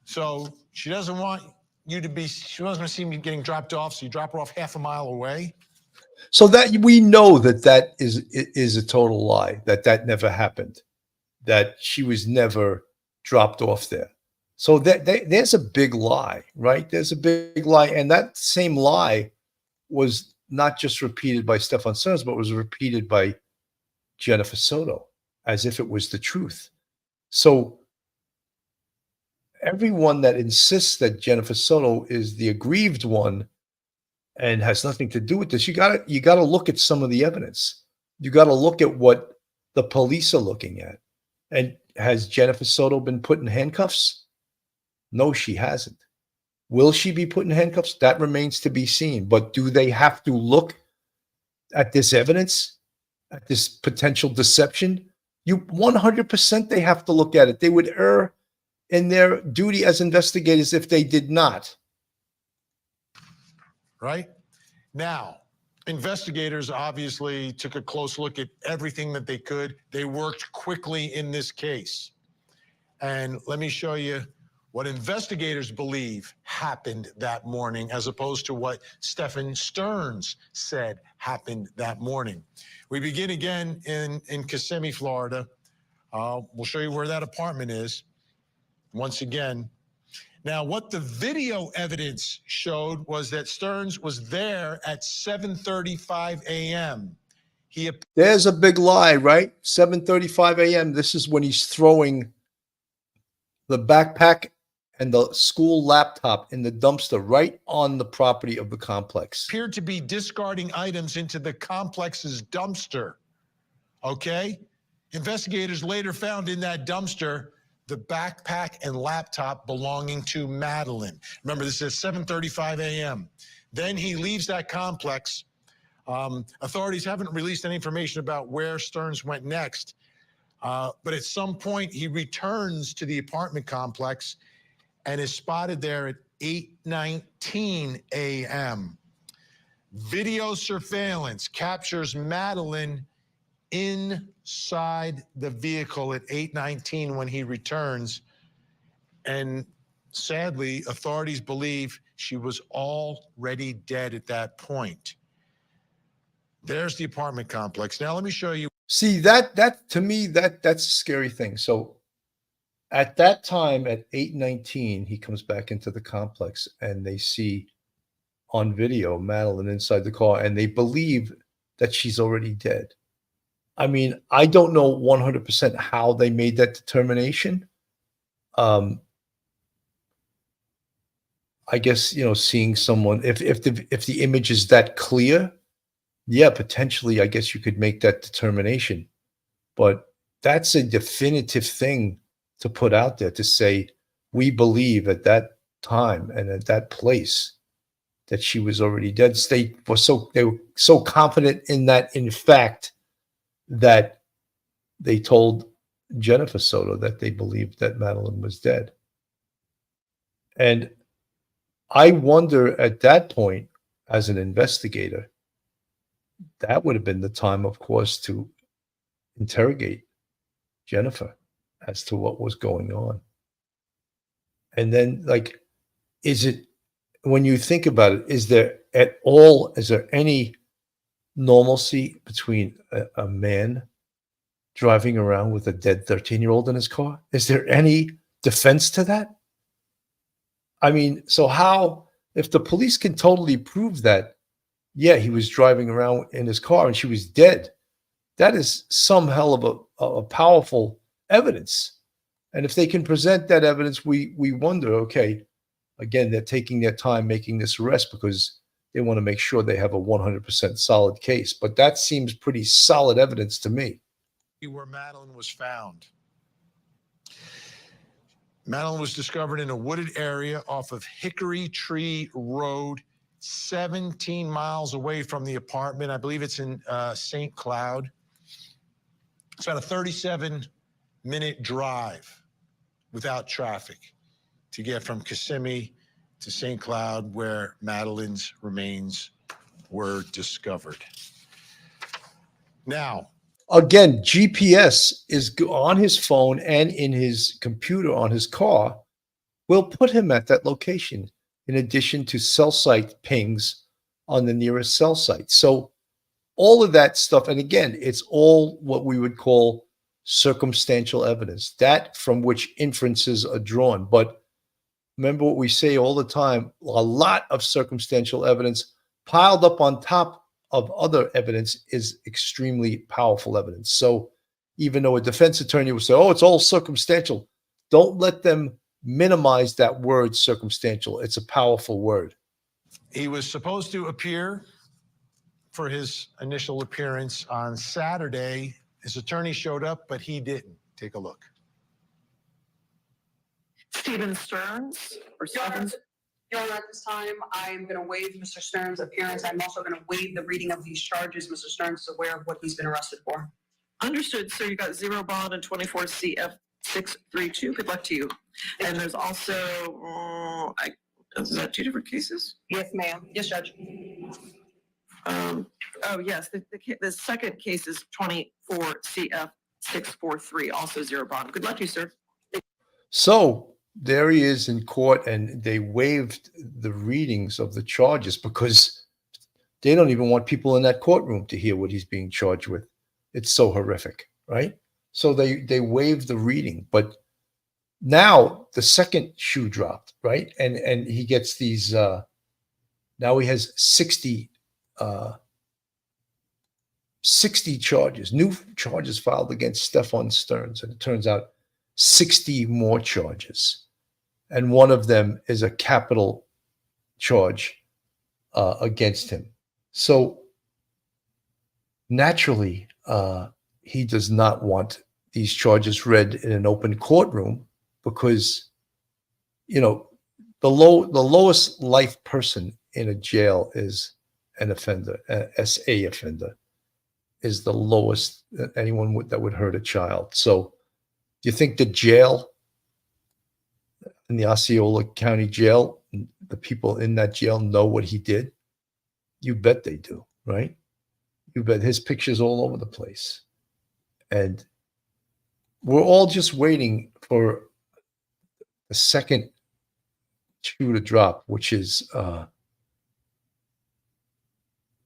So she doesn't want you to be, she doesn't want to see me getting dropped off, so you drop her off half a mile away. So that we know that is a total lie, that never happened, that she was never dropped off there. So there's a big lie, right? There's a big lie. And that same lie was not just repeated by Stephan Sterns, but was repeated by Jennifer Soto as if it was the truth. So everyone that insists that Jennifer Soto is the aggrieved one and has nothing to do with this, you gotta look at some of the evidence. You gotta look at what the police are looking at. And has Jennifer Soto been put in handcuffs? No, she hasn't. Will she be put in handcuffs? That remains to be seen. But do they have to look at this evidence, at this potential deception? 100% they have to look at it. They would err in their duty as investigators if they did not. Right? Now, investigators obviously took a close look at everything that they could. They worked quickly in this case. And let me show you what investigators believe happened that morning, as opposed to what Stephan Sterns said happened that morning. We begin again in Kissimmee, Florida. We'll show you where that apartment is. Once again, now what the video evidence showed was that Sterns was there at 7:35 a.m. There's a big lie, right? 7:35 a.m. This is when he's throwing the backpack and the school laptop in the dumpster right on the property of the complex. Appeared to be discarding items into the complex's dumpster. Okay? Investigators later found in that dumpster the backpack and laptop belonging to Madeline. Remember, this is 7:35 a.m. Then he leaves that complex. Authorities haven't released any information about where Sterns went next. But at some point, he returns to the apartment complex and is spotted there at 8:19 a.m. Video surveillance captures Madeline inside the vehicle at 8:19 when he returns. And sadly, authorities believe she was already dead at that point. There's the apartment complex. Now let me show you. See, that to me, that's a scary thing. So at that time, at 8:19, he comes back into the complex and they see on video Madeline inside the car and they believe that she's already dead. I mean, I don't know 100% how they made that determination. I guess, seeing someone, if the image is that clear, yeah, potentially, I guess you could make that determination. But that's a definitive thing to put out there, to say, we believe at that time and at that place that she was already dead. They were so confident in that, in fact, that they told Jennifer Soto that they believed that Madeline was dead. And I wonder at that point, as an investigator, that would have been the time, of course, to interrogate Jennifer as to what was going on. And then, is it, when you think about it, is there any normalcy between a man driving around with a dead 13-year-old in his car? Is there any defense to that? I mean, so how, if the police can totally prove that, yeah, he was driving around in his car and she was dead, that is some hell of a powerful evidence. And if they can present that evidence, we wonder, okay, again, they're taking their time making this arrest because they want to make sure they have a 100% solid case. But that seems pretty solid evidence to me. Where Madeline was found. Madeline was discovered in a wooded area off of Hickory Tree Road, 17 miles away from the apartment. I believe it's in St. Cloud. It's about a 37 minute drive without traffic to get from Kissimmee to St. Cloud, where Madeline's remains were discovered. Now, again, GPS is on his phone and in his computer on his car. Will put him at that location in addition to cell site pings on the nearest cell site. So all of that stuff, and again, it's all what we would call circumstantial evidence, that from which inferences are drawn. But remember what we say all the time, a lot of circumstantial evidence piled up on top of other evidence is extremely powerful evidence. So even though a defense attorney will say, oh, it's all circumstantial, don't let them minimize that word circumstantial. It's a powerful word. he was supposed to appear for his initial appearance on Saturday. His attorney showed up, but he didn't. Take a look. Stephan Sterns, or Stephens. Your Honor, at this time, I'm going to waive Mr. Sterns' appearance. I'm also going to waive the reading of these charges. Mr. Sterns is aware of what he's been arrested for. Understood, sir. You got 0 bond and 24 CF 632. Good luck to you. And there's also, is that 2 different cases? Yes, ma'am. Yes, Judge. Oh, yes. The second case is 24 CF 643, also 0 bond. Good luck to you, sir. So there he is in court, and they waived the readings of the charges because they don't even want people in that courtroom to hear what he's being charged with. It's so horrific, right? So they waived the reading, but now the second shoe dropped, right? And he gets these, now he has 60 charges, new charges filed against Stephan Sterns. And it turns out 60 more charges. And one of them is a capital charge against him. So naturally, he does not want these charges read in an open courtroom because, you know, the lowest life person in a jail is an offender, SA offender, is the lowest anyone that would hurt a child. So do you think the jail, in the Osceola County Jail, the people in that jail know what he did? You bet they do, right? You bet. His picture's all over the place. And we're all just waiting for the second shoe to drop, which is the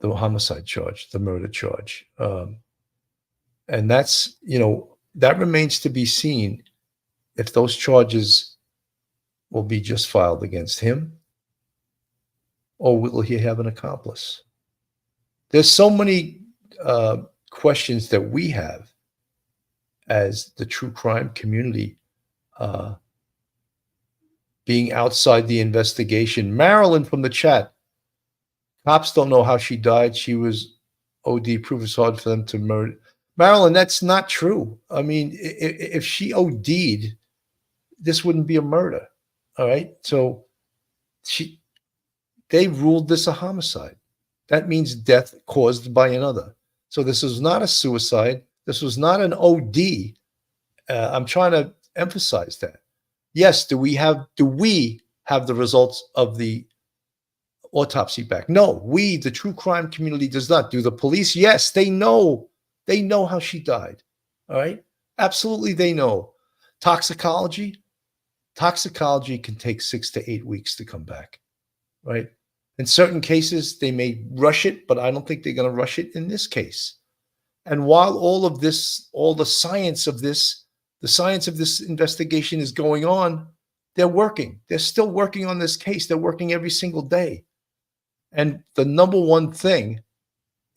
homicide charge, the murder charge. And that's, you know, that remains to be seen if those charges will be just filed against him, or will he have an accomplice? There's so many questions that we have as the true crime community being outside the investigation. Marilyn from the chat, cops don't know how she died. She was OD, proof is hard for them to murder. Marilyn, that's not true. I mean, if she OD'd, this wouldn't be a murder. All right. So they ruled this a homicide. That means death caused by another. So this was not a suicide. This was not an OD. I'm trying to emphasize that. Yes, do we have the results of the autopsy back? No, we, the true crime community, does not. Do the police? Yes, they know. They know how she died. All right? Absolutely, they know. Toxicology can take 6 to 8 weeks to come back, right? In certain cases, they may rush it, but I don't think they're going to rush it in this case. And while all of this, all the science of this investigation is going on, they're working. They're still working on this case. They're working every single day. And the number one thing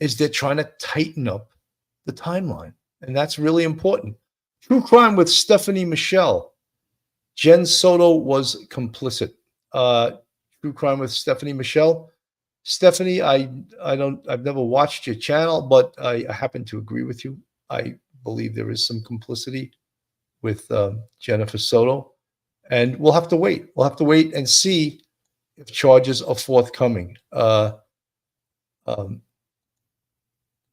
is they're trying to tighten up the timeline. And that's really important. True crime with Stephanie Michelle. Jen Soto was complicit. True crime with Stephanie Michelle. Stephanie, I've never watched your channel, but I happen to agree with you. I believe there is some complicity with Jennifer Soto, and we'll have to wait. We'll have to wait and see if charges are forthcoming.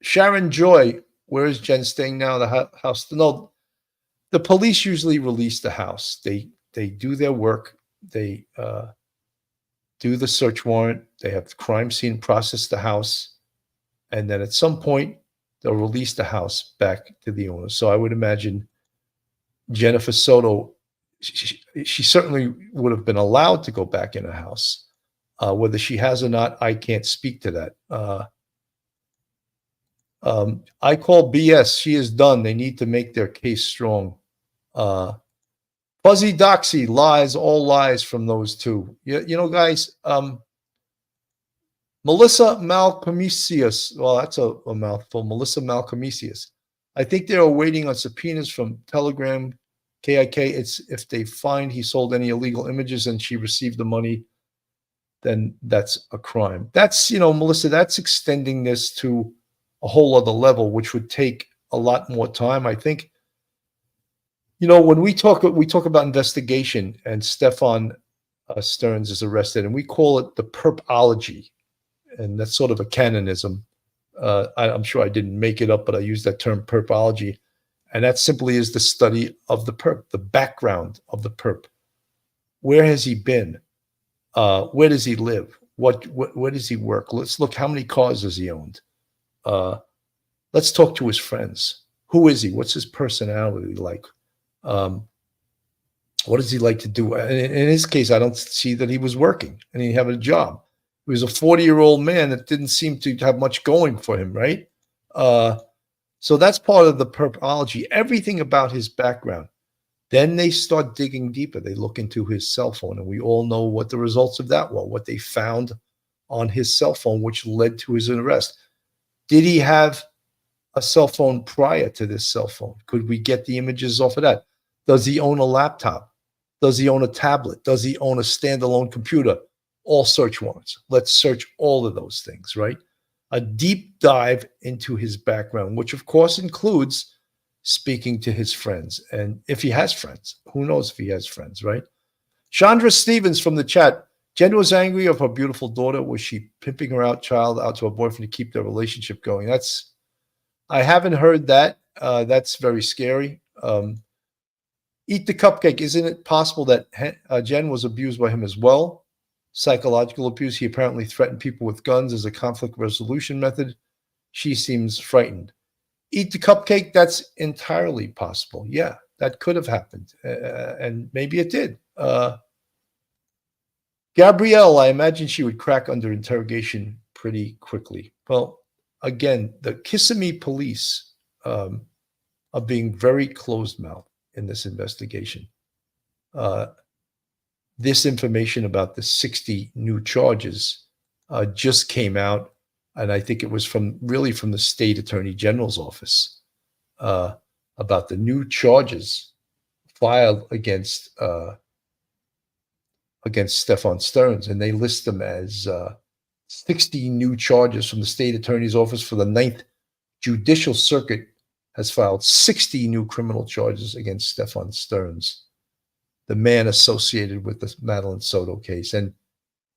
Sharon Joy, where is Jen staying now? The house? No, the police usually release the house. They do their work. They do the search warrant. They have the crime scene, process the house, and then at some point they'll release the house back to the owner. So I would imagine Jennifer Soto, she certainly would have been allowed to go back in a house. Whether she has or not, I can't speak to that. I call BS. She is done. They need to make their case strong. Fuzzy Doxy, lies, all lies from those two. You know, guys, Melissa Malcomisius, well, that's a mouthful. Melissa Malcomisius. I think they are waiting on subpoenas from Telegram, KIK. It's if they find he sold any illegal images and she received the money, then that's a crime. That's, you know, Melissa, that's extending this to a whole other level, which would take a lot more time. I think, you know, when we talk about investigation and Stephan Sterns is arrested, and we call it the perpology, and that's sort of a canonism. I'm sure I didn't make it up, but I use that term perpology, and that simply is the study of the perp, the background of the perp. Where has he been? Where does he live? Where does he work? Let's look, how many cars has he owned? Let's talk to his friends. Who is he? What's his personality like? What does he like to do? And in his case, I don't see that he was working and he had a job. He was a 40-year-old man that didn't seem to have much going for him, right? So that's part of the perpology, everything about his background. Then they start digging deeper. They look into his cell phone, and we all know what the results of that were, what they found on his cell phone, which led to his arrest. Did he have a cell phone prior to this cell phone? Could we get the images off of that? Does he own a laptop? Does he own a tablet? Does he own a standalone computer? All search warrants. Let's search all of those things, right? A deep dive into his background, which of course includes speaking to his friends. And if he has friends, who knows if he has friends, right? Chandra Stevens from the chat. Jen was angry of her beautiful daughter. Was she pimping her child out to her boyfriend to keep their relationship going? I haven't heard that. That's very scary. Eat the cupcake. Isn't it possible that Jen was abused by him as well? Psychological abuse. He apparently threatened people with guns as a conflict resolution method. She seems frightened. Eat the cupcake. That's entirely possible. Yeah, that could have happened. And maybe it did. Gabrielle, I imagine she would crack under interrogation pretty quickly. Well, again, the Kissimmee police are being very closed-mouthed in this investigation. This information about the 60 new charges just came out, and I think it was from the state attorney general's office about the new charges filed against Stephan Sterns, and they list them as 60 new charges from the state attorney's office for the 9th Judicial Circuit has filed 60 new criminal charges against Stephan Sterns, the man associated with the Madeline Soto case, and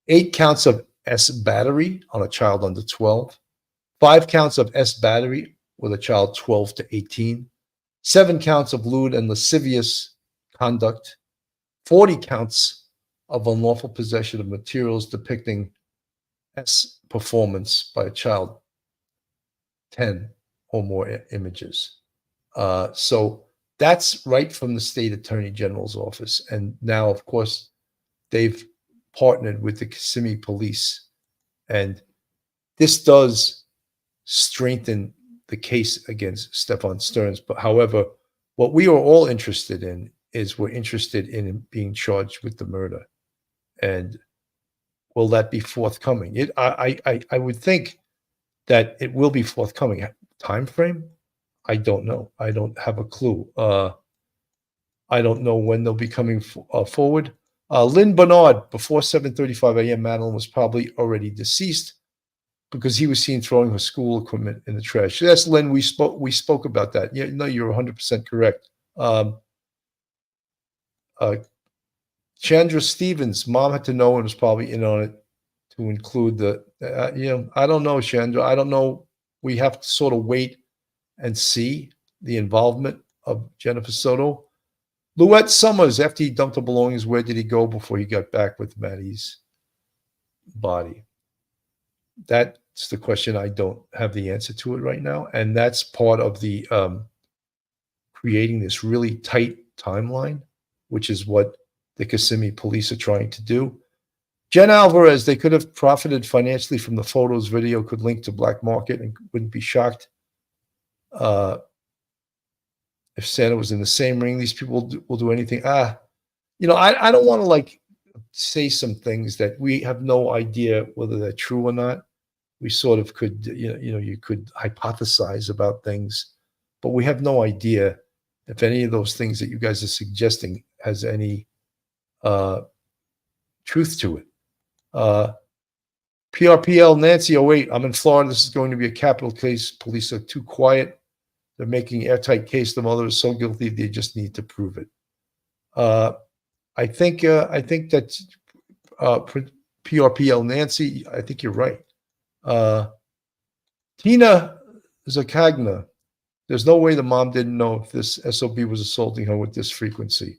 8 counts of S battery on a child under 12, 5 counts of S battery with a child 12 to 18, 7 counts of lewd and lascivious conduct, 40 counts of unlawful possession of materials depicting S performance by a child, 10 or more images. So that's right from the state attorney general's office. And now, of course, they've partnered with the Kissimmee police. And this does strengthen the case against Stephan Sterns. But however, what we are all interested in is we're interested in him being charged with the murder. And will that be forthcoming? I would think that it will be forthcoming. Time frame? I don't know. I don't have a clue. I don't know when they'll be coming forward. Lynn Bernard, before 7:35 a.m., Madeline was probably already deceased because he was seen throwing her school equipment in the trash. Yes, Lynn, we spoke about that. Yeah, no, you're 100% correct. Chandra Stevens, mom had to know and was probably in on it to include the, I don't know, Chandra. I don't know. We have to sort of wait and see the involvement of Jennifer Soto. Louette Summers, after he dumped the belongings, where did he go before he got back with Maddie's body? That's the question. I don't have the answer to it right now. And that's part of the creating this really tight timeline, which is what the Kissimmee police are trying to do. Jen Alvarez, they could have profited financially from the photos. Video could link to black market and wouldn't be shocked if Santa was in the same ring. These people will do anything. I don't want to like say some things that we have no idea whether they're true or not. We sort of could, you could hypothesize about things, but we have no idea if any of those things that you guys are suggesting has any truth to it. PRPL Nancy, oh wait, I'm in Florida. This is going to be a capital case. Police are too quiet. They're making airtight case. The mother is so guilty. They just need to prove it. I think that PRPL Nancy, I think you're right. Tina Zakagna, there's no way the mom didn't know if this SOB was assaulting her with this frequency.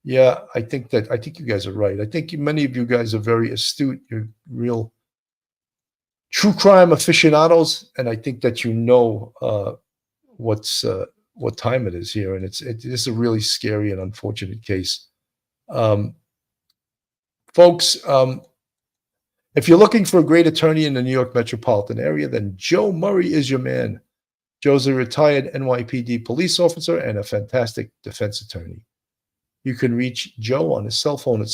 Yeah, I think you guys are right. I think many of you guys are very astute. You're real true crime aficionados, and I think that you know what time it is here, and it is a really scary and unfortunate case. Folks, if you're looking for a great attorney in the New York metropolitan area, then Joe Murray is your man. Joe's a retired NYPD police officer and a fantastic defense attorney. You can reach Joe on his cell phone at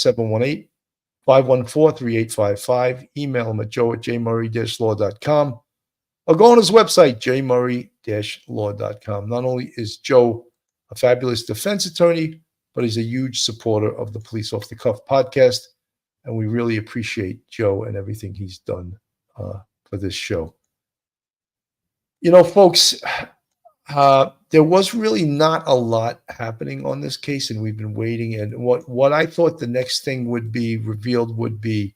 718-514-3855. Email him at joe@jmurray-law.com or go on his website, jmurray-law.com. Not only is Joe a fabulous defense attorney, but he's a huge supporter of the Police Off the Cuff podcast, and we really appreciate Joe and everything he's done for this show. You know, folks, there was really not a lot happening on this case, and we've been waiting. And what I thought the next thing would be revealed would be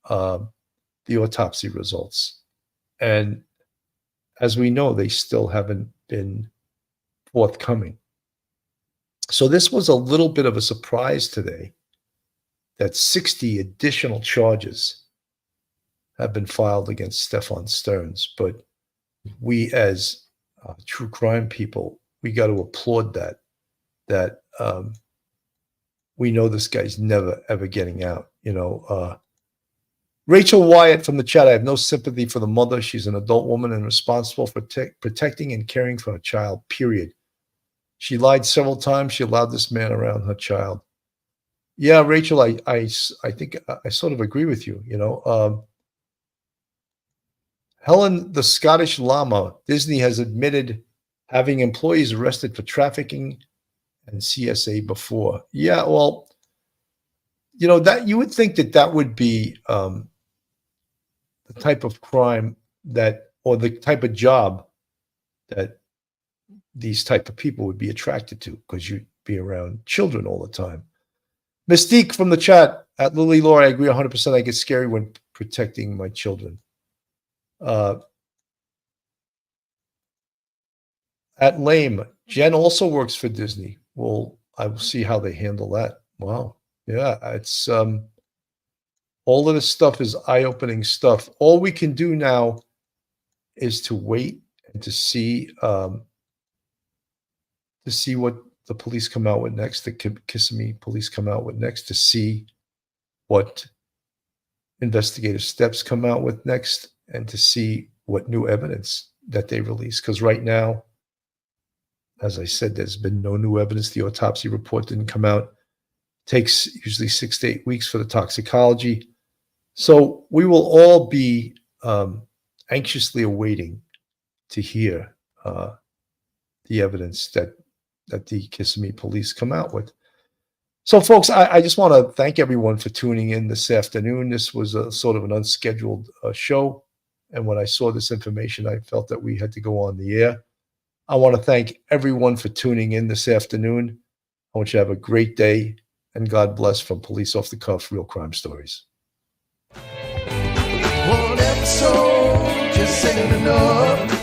the autopsy results. And as we know, they still haven't been forthcoming. So this was a little bit of a surprise today that 60 additional charges have been filed against Stephan Sterns. But we as true crime people, we got to applaud that we know this guy's never, ever getting out. Rachel Wyatt from the chat, I have no sympathy for the mother. She's an adult woman and responsible for protecting and caring for her child, period. She lied several times. She allowed this man around her child. Yeah, Rachel, I think I sort of agree with you. Helen, the Scottish Llama, Disney has admitted having employees arrested for trafficking and CSA before. Yeah, well, that you would think that would be the type of crime or the type of job that these type of people would be attracted to, because you'd be around children all the time. Mystique from the chat, at Lily Laura, I agree 100%. I get scary when protecting my children. At Lame, Jen also works for Disney. Well, I will see how they handle that. Wow. Yeah, it's all of this stuff is eye-opening stuff. All we can do now is to wait and to see what the police come out with next, the Kissimmee police come out with next, to see what investigative steps come out with next, and to see what new evidence that they release. Because right now, as I said, there's been no new evidence. The autopsy report didn't come out. It takes usually 6 to 8 weeks for the toxicology. So we will all be anxiously awaiting to hear the evidence that the Kissimmee police come out with. So, folks, I just want to thank everyone for tuning in this afternoon. This was a sort of an unscheduled show. And when I saw this information, I felt that we had to go on the air. I want to thank everyone for tuning in this afternoon. I want you to have a great day, and God bless from Police Off the Cuff, Real Crime Stories. One episode just ain't enough.